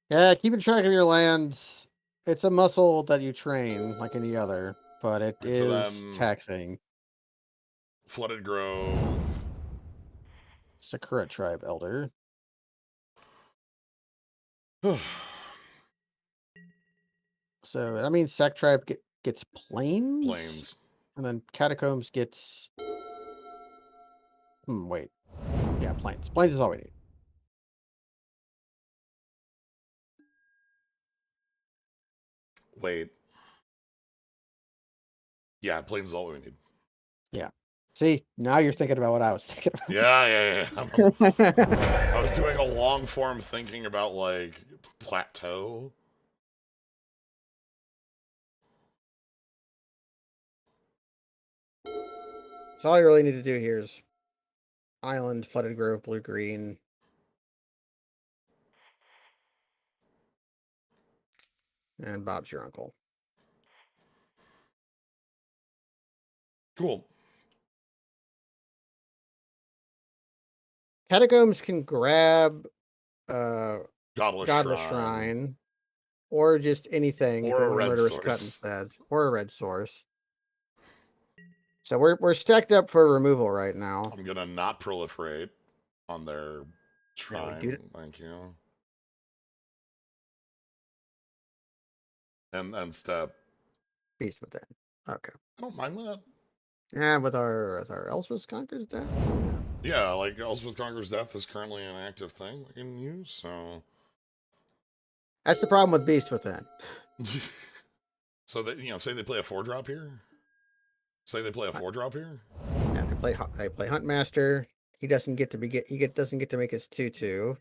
Yeah, keeping track of your lands. It's a muscle that you train like any other, but it Right, so is then taxing. Flooded Grove. Sakura Tribe Elder. So that means Sec Tribe gets planes, Plains. and then Catacombs gets. Wait. Yeah, planes. Planes is all we need. Wait. Yeah, plains is all we need. Yeah. See, now you're thinking about what I was thinking Yeah. about. I was doing a long form thinking about like plateau. So all you really need to do here is Island, Flooded Grove, Blue Green. And Bob's your uncle. Cool. Catacombs can grab Godless Godless Shrine. Shrine, or just anything if Or it a were red Murderous Cut source. instead, or a red source. So we're stacked up for removal right now. I'm gonna not proliferate on their Yeah, we do. shrine. Thank you. And step. Beast Within. Okay. I don't mind that. Yeah, with our Elswith Conquers Death. Yeah, like Elspeth Conqueror's Death is currently an active thing we can use, so. That's the problem with Beast Within. So that say they play a 4-drop here. Say they play a 4-drop here. Yeah, they play Huntmaster. He doesn't get to doesn't get to make his 2/2.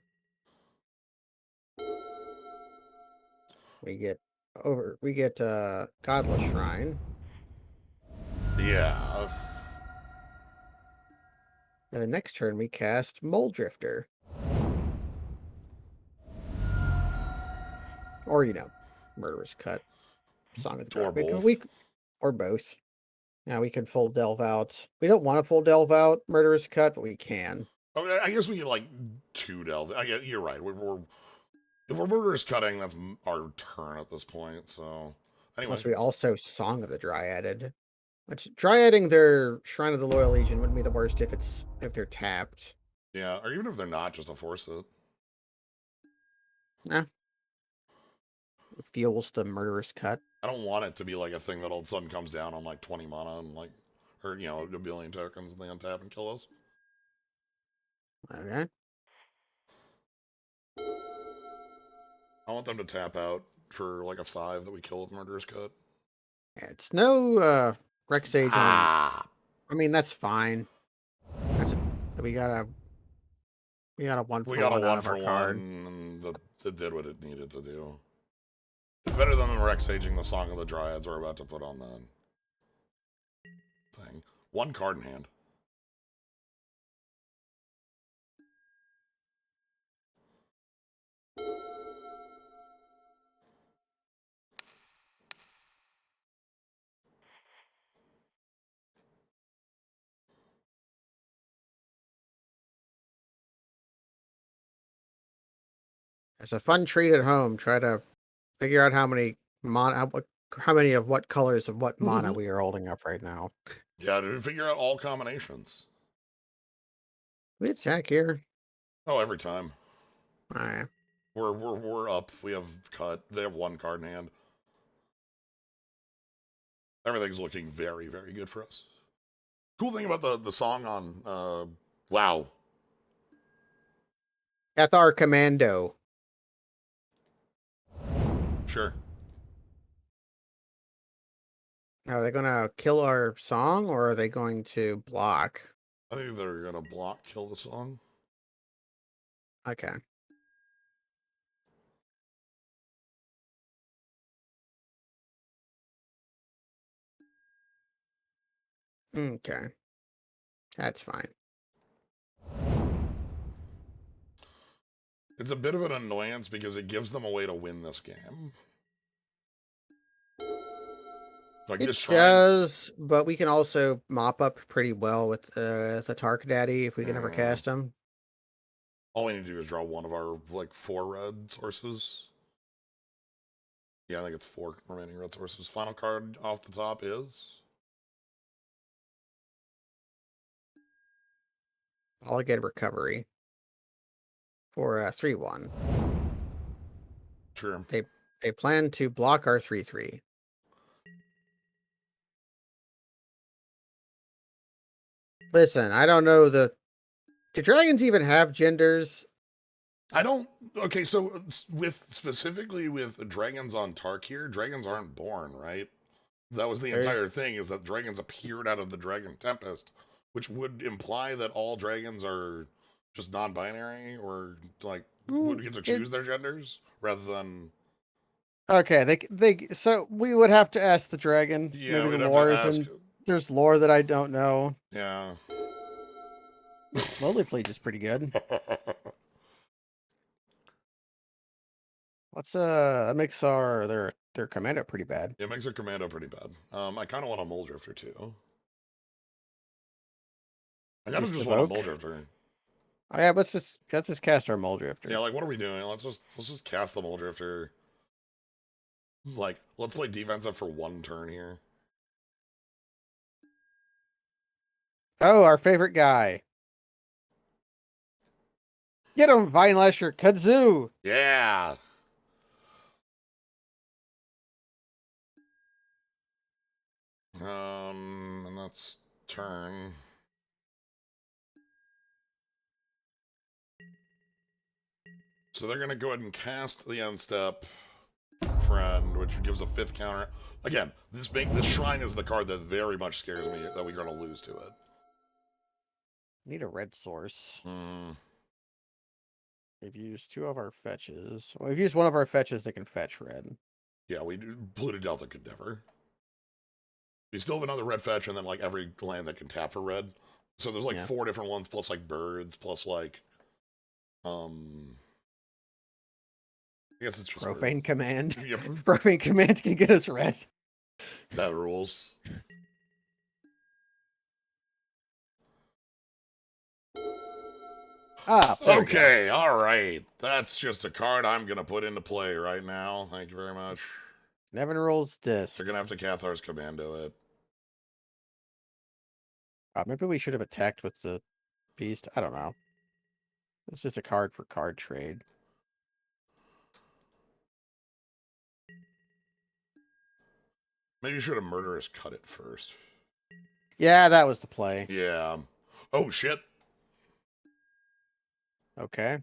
We get Godless Shrine. Yeah. And the next turn we cast Mole Drifter. Or Murderous Cut. Song of the Or Drought. both. Or both. Now we can full delve out. We don't want to full delve out Murderous Cut, but we can. Okay, I guess we can like two delve. I guess you're right. If we're murderous cutting, that's our turn at this point. So anyway, Unless we also Song of the Dryaded. Which Dryading their Shrine of the Loyal Legion wouldn't be the worst if they're tapped. yeah, or even if they're not, just to force it. Nah. It fuels the Murderous Cut. I don't want it to be like a thing that all of a sudden comes down on like 20 mana and like, or a billion tokens and they untap and kill us. Okay. I want them to tap out for like a 5 that we kill with murderous cut. Yeah, it's no Rex Age on. Ah, I mean that's fine. We got a one we for got a one out one of our for card. one, and that did what it needed to do. It's better than Rex Aging the Song of the Dryads we're about to put on that thing. One card in hand. It's a fun treat at home. Try to figure out how many how many of what colors of what mana we are holding up right now. Yeah, to figure out all combinations. We attack here. Oh, every time. Alright. We're up. We have cut. They have one card in hand. Everything's looking very, very good for us. Cool thing about the song on WoW. Cathar Commando. Sure. Are they gonna kill our song or are they going to block? I think they're gonna block kill the song. Okay. Okay. That's fine. It's a bit of an annoyance because it gives them a way to win this game. Like It this shrine. does, but we can also mop up pretty well with the Tark Daddy if we can ever Mm, cast him. all we need to do is draw one of our like 4 red sources. Yeah, I think it's 4 remaining red sources. Final card off the top is I'll get recovery for 3/1. sure. They plan to block our 3/3. Listen, I don't know do dragons even have genders? I don't. Okay, so with specifically with dragons on Tarkir, dragons aren't born, right? That was the There's entire thing, is that dragons appeared out of the Dragon Tempest, which would imply that all dragons are just non-binary, or like would get to it choose their genders rather than. okay, they so we would have to ask the dragon. Yeah, Maybe the we'd have to lore is ask. in there's lore that I don't know. Yeah. Lowly Fleet is pretty good. Let's that makes their commando pretty bad. It makes our commando pretty bad. I kind of want a Mole Drifter too. I kind of Just just want a evoke. Mole Drifter. Oh yeah, let's just cast our Mole Drifter. Yeah, like what are we doing? Let's just cast the Mole Drifter. Like, let's play defensive for 1 turn here. Oh, our favorite guy. Get him, Vine Lasher, Kudzu! Yeah. And that's turn. So they're gonna go ahead and cast the end step friend, which gives a 5th counter. Again, this shrine is the card that very much scares me that we're gonna lose to it. Need a red source. Mm, We've used 2 of our fetches. Well, we've used 1 of our fetches that can fetch red. yeah, Polluted Delta could never. We still have another red fetch, and then like every land that can tap for red. So there's like Yeah. 4 different ones, plus like birds, plus like I guess it's just Profane birds. Command. Yep, Profane Command can get us red. that rules. Ah, there we go. Okay, alright. That's just a card I'm gonna put into play right now. Thank you very much. Nevin rolls They're disc. gonna have to Cathar's Commando it. Maybe we should have attacked with the beast. I don't know. It's just a card for card trade. Maybe you should have Murderous cut it first. Yeah, that was the play. Yeah. Oh, shit. Okay.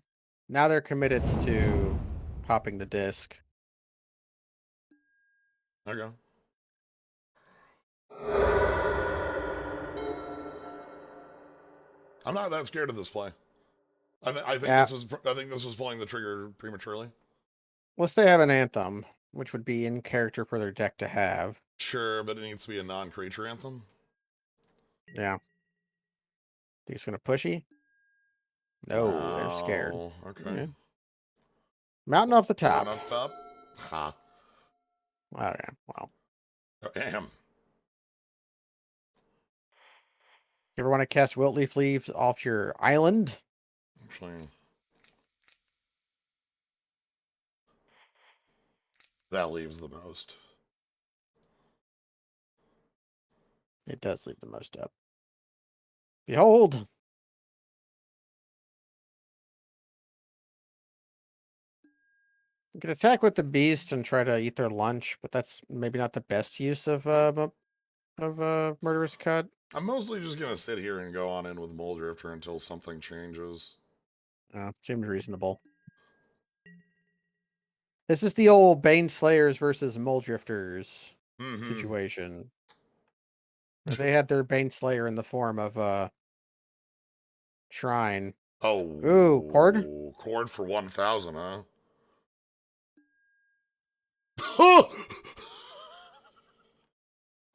Now they're committed to popping the disc. Okay. I'm not that scared of this play. I think Yeah. this was pulling the trigger prematurely. Unless they have an anthem, which would be in character for their deck to have. Sure, but it needs to be a non-creature anthem. Yeah. Think it's gonna pushy? No, they're scared. Oh, okay. Yeah. Mountain off the Put one top. up top. Ha. Okay, well. Ahem. You ever want to cast Wilt Leaf Leaves off your island? Actually, that leaves the most. It does leave the most up. Behold! You can attack with the beast and try to eat their lunch, but that's maybe not the best use of murderous cut. I'm mostly just gonna sit here and go on in with Moldrifter until something changes. Seems reasonable. This is the old Bane Slayers versus Mole Drifters Mm-hmm. situation. Where they had their Bane Slayer in the form of Shrine. Ooh, Cord? Oh, cord for 1,000, huh?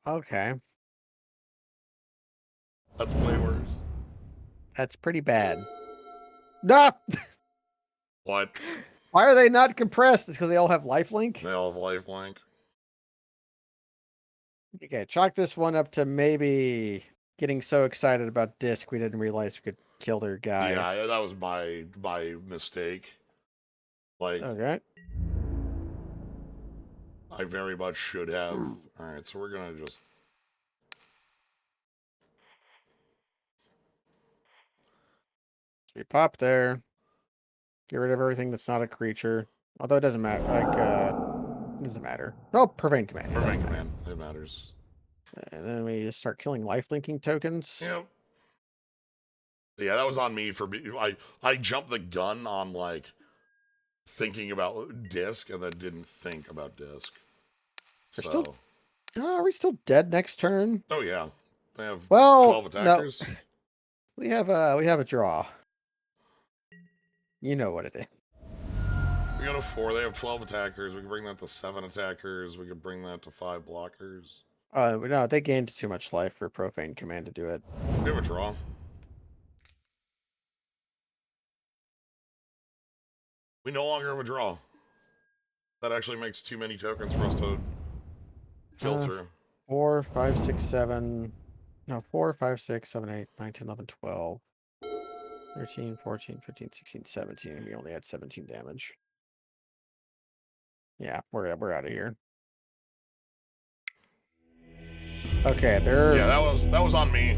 Okay. That's way worse. That's pretty bad. Ah! What? Why are they not compressed? It's because they all have lifelink? They all have lifelink. Okay, chalk this one up to maybe getting so excited about disc we didn't realize we could kill their guy. Yeah, that was my mistake. Like, Okay. I very much should have. All right, so we're gonna just. We pop there. Get rid of everything that's not a creature. Although it doesn't matter. Like, it doesn't matter. No, Purveying Command. It Prevent doesn't matter. command. It matters. And then we just start killing lifelinking tokens. Yep. Yeah, that was on me for I jumped the gun on like thinking about disc and then didn't think about disc. We're still. So, Are we still dead next turn? oh yeah, they have Well, 12 no. attackers. We have a draw. You know what it is. We go to 4. They have 12 attackers. We can bring that to 7 attackers. We could bring that to 5 blockers. No, they gained too much life for Profane Command to do it. We have a draw. We no longer have a draw. That actually makes too many tokens for us to kill through. 4, 5, 6, 7. No, 4, 5, 6, 7, 8, 9, 10, 11, 12. 13, 14, 15, 16, 17. And we only had 17 damage. Yeah, we're out of here. Okay, Yeah, that was on me.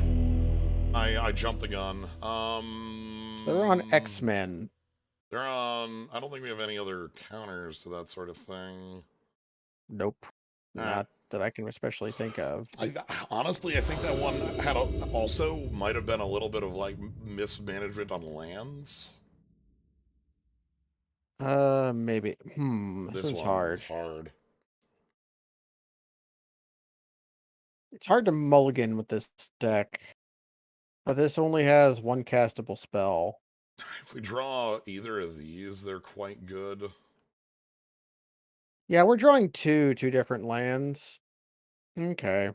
I jumped the gun. they're on X-Men. They're on. I don't think we have any other counters to that sort of thing. Nope. Not that I can especially think of. Honestly, I think that one had also might have been a little bit of like mismanagement on lands. Maybe. This This one's one hard. hard. It's hard to mulligan with this deck. But this only has one castable spell. If we draw either of these, they're quite good. Yeah, we're drawing two different lands. Okay.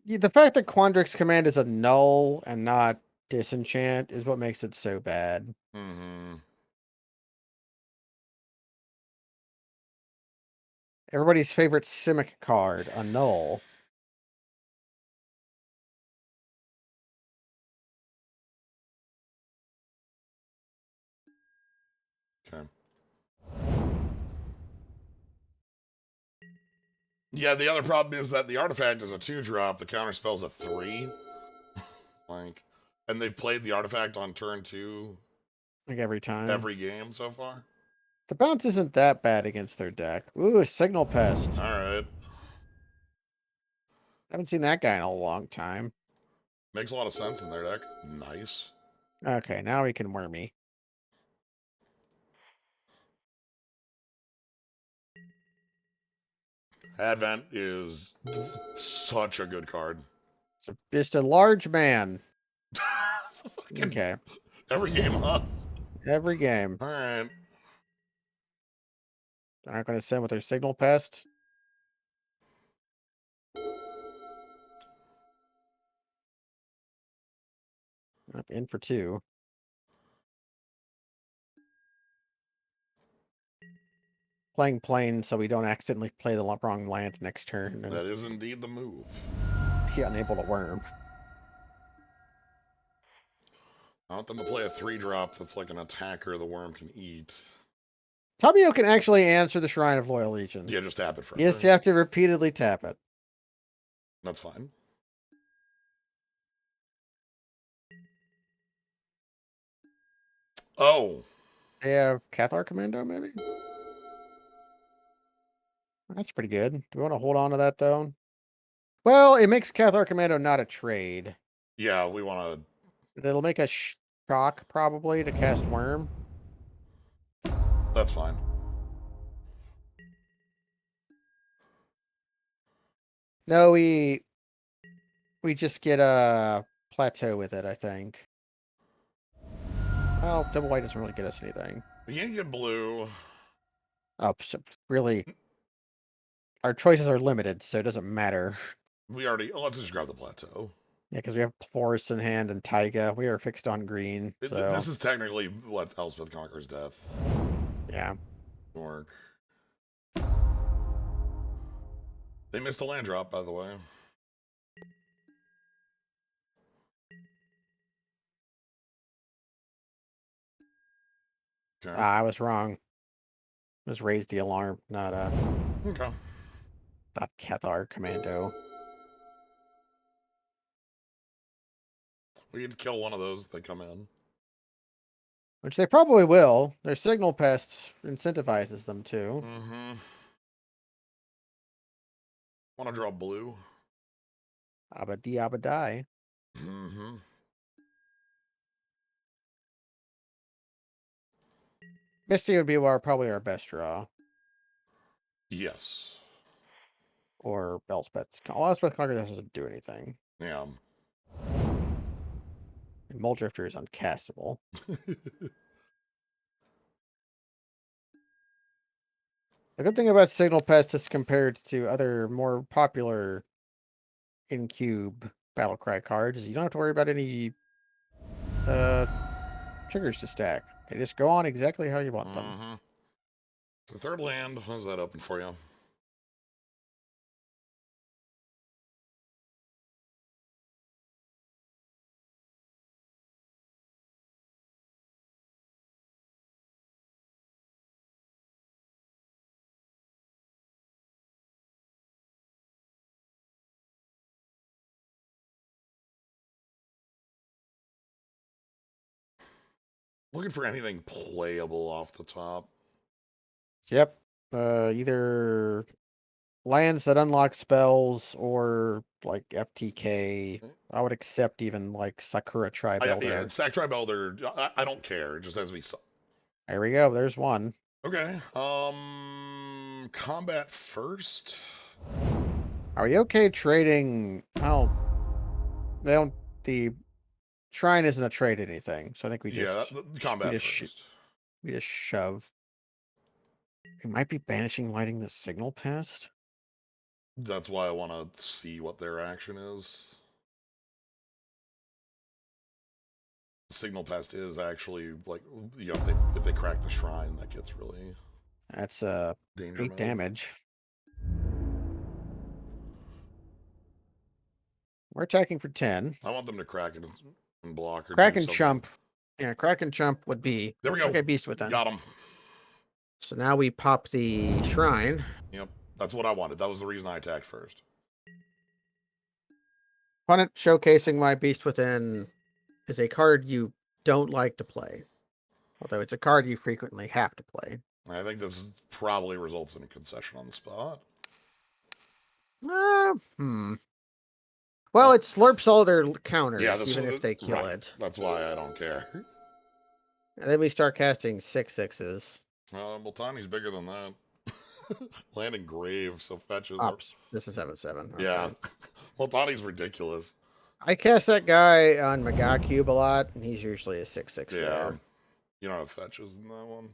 The fact that Quandrix Command is a null and not disenchant is what makes it so bad. Mm-hmm. Everybody's favorite Simic card, a null. Okay. Yeah, the other problem is that the artifact is a 2-drop, the counterspell's a 3. Like, and they've played the artifact on turn 2 Like every time. every game so far. The bounce isn't that bad against their deck. Ooh, a Signal Pest. Alright. Haven't seen that guy in a long time. Makes a lot of sense in their deck. Nice. Okay, now we can Wormy. Advent is such a good card. It's just a large man. Fucking Okay. every game, huh? Every game. Alright. They're not going to send with their Signal Pest. Up in for 2. Playing plain so we don't accidentally play the wrong land next turn and That is indeed the move. be unable to worm. I want them to play a 3-drop that's like an attacker the worm can eat. Tabio can actually answer the Shrine of Loyal Legion. Yeah, just tap it forever. Yes, you have to repeatedly tap it. That's fine. Oh. They have Cathar Commando, maybe? That's pretty good. Do we want to hold on to that, though? Well, it makes Cathar Commando not a trade. Yeah, we want But it'll make a shock, probably, to cast Worm. to... That's fine. No, we just get a plateau with it, I think. Well, double white doesn't really get us anything. We can't get blue. Oh, so really, our choices are limited, so it doesn't matter. We already... Oh, let's just grab the plateau. Yeah, because we have Forest in hand and Taiga. We are fixed on green, so... This is technically what Elspeth Conquers Death. Yeah. Work. They missed a land drop, by the way. Okay. I was wrong. It was Raise the Alarm, Okay. not Cathar Commando. We need to kill one of those if they come in. Which they probably will. Their Signal Pest incentivizes them to. Mm-hmm. Want to draw blue? Abba die. Mm-hmm. Misty would be probably our best draw. Yes. Or Elspeth's. Elspeth Conquer doesn't do anything. Yeah. And Muldrifter is uncastable. The good thing about Signal Pest is compared to other more popular in-cube Battlecry cards is you don't have to worry about any triggers to stack. They just go on exactly how you want them. Mm-hmm. The third land, how's that open for you? Looking for anything playable off the top. Yep. Either lands that unlock spells or like FTK. I would accept even like Sakura Tribe Elder. Yeah, Sack Tribe Elder, I don't care. It just has to be... There we go. There's one. Okay. Combat first? Are we okay trading? Well, they don't. The shrine isn't a trade anything, so I think we just combat first. We just shove. We might be banishing lighting the Signal Pest. That's why I want to see what their action is. Signal Pest is actually like, you know, if they crack the shrine, that gets really... That's danger 8 mode. damage. We're attacking for 10. I want them to crack it and block or Crack do and something. chump. Yeah, crack and chump would be... There we go. Okay, Beast Within. Got him. So now we pop the shrine. Yep, that's what I wanted. That was the reason I attacked first. Opponent showcasing my Beast Within is a card you don't like to play. Although it's a card you frequently have to play. I think this probably results in a concession on the spot. Uh, hmm. Well, it slurps all their counters, this even if they kill right. it. That's why I don't care. And then we start casting 6/6s. Well, Tawny's bigger than that. Landing grave, so fetches are. Ops. This is 7/7. Okay. Yeah. Well, Tawny's ridiculous. I cast that guy on Mega Cube a lot, and he's usually a 6/6 Yeah. there. You don't have fetches in that one.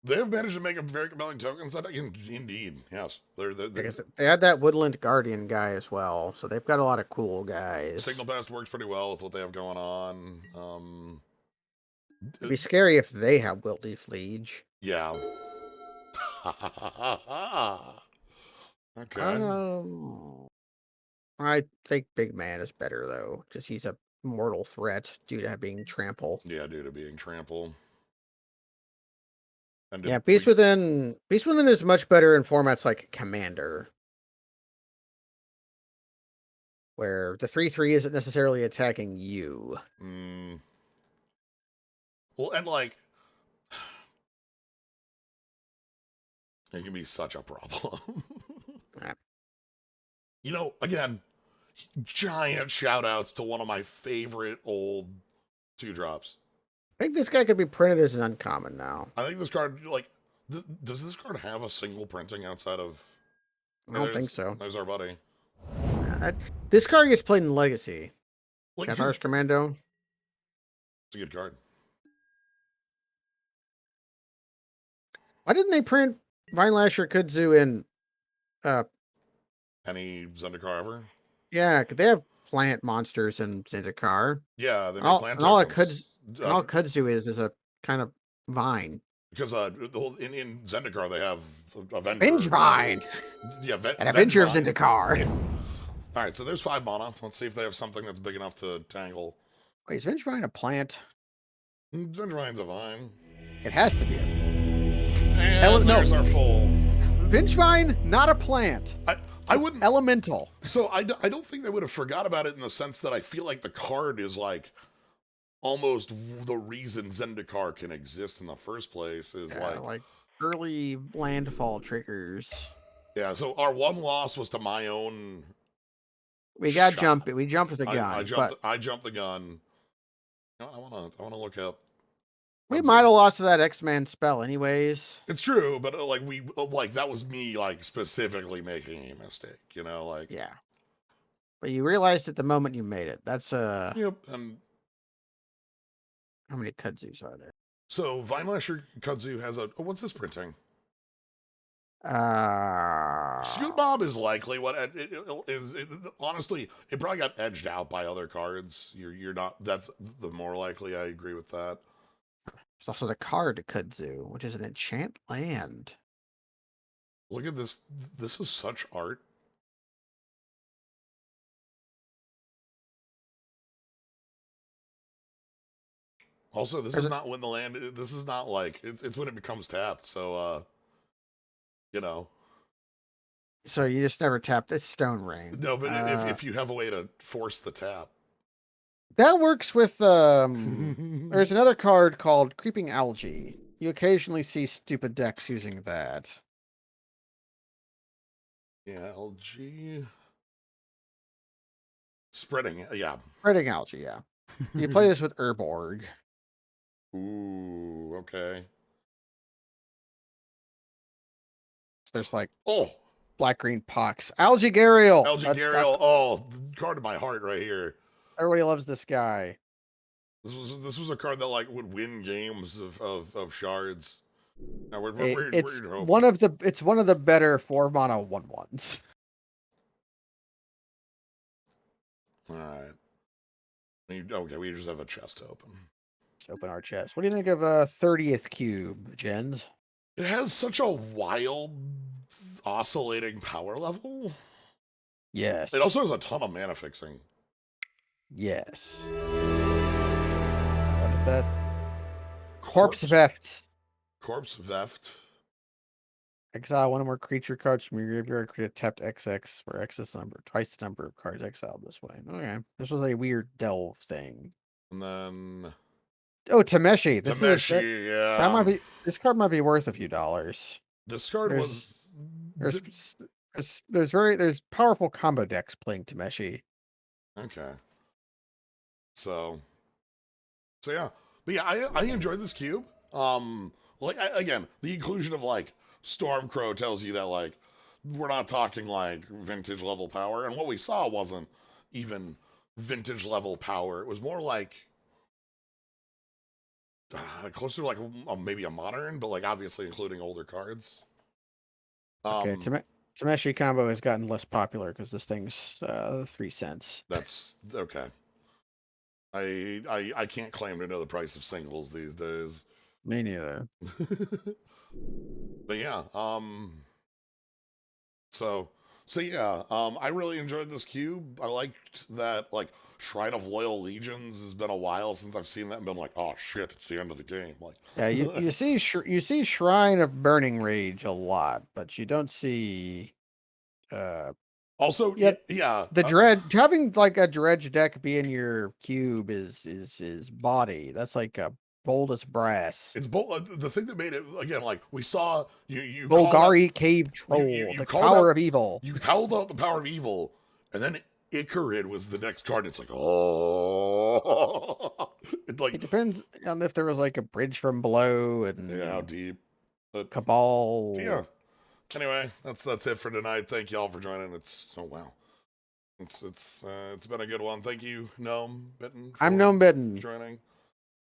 They have managed to make a very compelling token set. Indeed, yes. They had that Woodland Guardian guy as well, so they've got a lot of cool guys. Signal Pest works pretty well with what they have going on. It'd be scary if they have Wiltleaf Liege. Yeah. Okay. I think Big Man is better though, because he's a mortal threat due to being trample. Yeah, due to being trample. And Yeah, Beast Within is much better in formats like Commander, where the 3/3 isn't necessarily attacking you. Well, and like, it can be such a problem. You know, again, giant shout outs to one of my favorite old 2-drops. I think this guy could be printed as an uncommon now. I think this card, like, does this card have a single printing outside of? I don't think so. There's our buddy. This card gets played in Legacy. Like, Cathar's Commando. It's a good card. Why didn't they print Vinelasher Kudzu in any Zendikar ever? Yeah, cause they have plant monsters in Zendikar. Yeah, they all, plant and all Kudzu is a kind of vine. Because in Zendikar they have Avenger. Vengevine! Yeah, An Avenger of Zendikar. Yeah. Alright, so there's 5 mana. Let's see if they have something that's big enough to tangle. Wait, is Vengevine a plant? Vengevine's a vine. It has to be. And there's our full. Vengevine, not a plant. I wouldn't. Elemental. So I don't think they would have forgot about it in the sense that I feel like the card is like almost the reason Zendikar can exist in the first place is like early landfall triggers. Yeah, so our one loss was to my own. We got jump it. We jumped the gun. I jumped the gun. I wanna look up. We might have lost to that X-Man spell anyways. It's true, but that was me specifically making a mistake, Yeah. But you realized at the moment you made it. That's Yep, and how many Kudzus are there? So Vinelasher Kudzu has what's this printing? Scoot Mob is likely what it is. Honestly, it probably got edged out by other cards. You're not. That's the more likely. I agree with that. There's also the card Kudzu, which is an enchant land. Look at this. This is such art. Also, this is not when the land. This is not like it's when it becomes tapped. So, So you just never tapped. It's Stone Rain. No, but if you have a way to force the tap. That works with there's another card called Creeping Algae. You occasionally see stupid decks using that. Yeah, algae. Spreading, yeah. Spreading Algae, yeah. You play this with Urborg. Ooh, okay. There's oh, black-green pox. Algae Gariel! Card of my heart right here. Everybody loves this guy. This was a card that would win games of shards. Now, it's one of the better 4-mana 1/1s. All right. Okay, we just have a chest to open. Let's open our chest. What do you think of 30th Cube, Jens? It has such a wild, oscillating power level. Yes. It also has a ton of mana fixing. Yes. What is that? Corpse Vect. Corpse Theft. Exile one or more creature cards from your graveyard. Create a tapped XX, where X is the number, twice the number of cards exiled this way. Okay. This was a weird delve thing. And then Oh, Tameshi. Tameshi, That yeah. might be, this card might be worth a few dollars. This card There's was. there's there's powerful combo decks playing Tameshi. Okay. So yeah. But yeah, I enjoyed this cube. Like again, the inclusion of like Stormcrow tells you that like we're not talking like vintage level power, and what we saw wasn't even vintage level power. It was more like closer to like maybe a modern, but like obviously including older cards. Okay, Tameshi combo has gotten less popular because this thing's 3 cents. That's okay. I can't claim to know the price of singles these days. Me neither. But yeah, so yeah, I really enjoyed this cube. I liked that like Shrine of Loyal Legions has been a while since I've seen that and been like, oh shit, it's the end of the game. Like, Yeah, you see Shrine of Burning Rage a lot, but you don't see uh also, yet yeah, the dredge having like a dredge deck be in your cube is body. That's like a boldest brass. it's the thing that made it again. Like we saw, you called out, Volgari Cave Troll, you the called power out, of evil. you howled out the power of evil, and then Icarid was the next card. And it's like, oh, it's like It depends on if there was like a bridge from below yeah, how and deep. But yeah. Cabal. Anyway, that's it for tonight. Thank y'all for joining. It's oh wow, it's been a good one. Thank you, Gnomebitten, I'm for Gnomebitten. joining.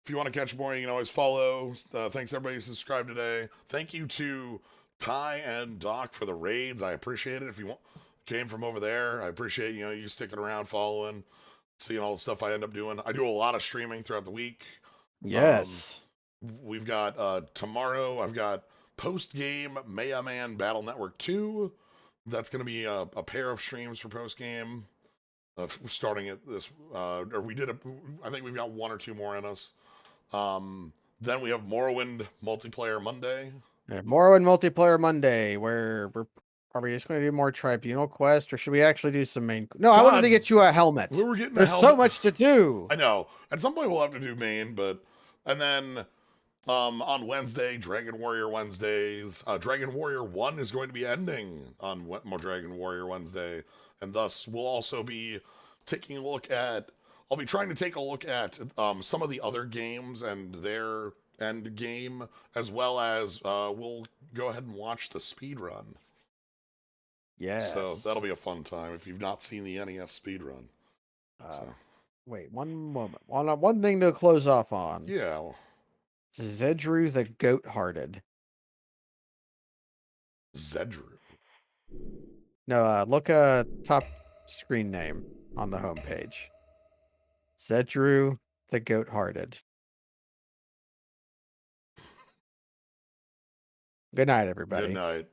If you want to catch more, you can always follow. Thanks everybody who subscribed today. Thank you to Ty and Doc for the raids. I appreciate it. If you came from over there, I appreciate you sticking around, following, seeing all the stuff I end up doing. I do a lot of streaming throughout the week. Um, Yes. we've got tomorrow. I've got post game Maya Man Battle Network 2. That's going to be a pair of streams for post game. Starting at this, or we did I think we've got one or two more in us. Then we have Morrowind multiplayer Monday. Yeah, Morrowind multiplayer Monday, where are we just going to do more tribunal quest, or should we actually do some main? No, I wanted to God, get you a we helmet. were getting a There's so helmet. much to do. I know. At some point we'll have to do main, but and then on Wednesday, Dragon Warrior Wednesdays. Dragon Warrior 1 is going to be ending on Dragon Warrior Wednesday, and thus we'll also be taking a look at. I'll be trying to take a look at some of the other games and their end game, as well as we'll go ahead and watch the speed run. So Yes. that'll be a fun time if you've not seen the NES speed run. So Wait, one moment. One thing to close off on. yeah, Zedru the Goat-Hearted. Zedru. No, look top screen name on the homepage. Zedru the Goat-Hearted. Good night, Good everybody. night.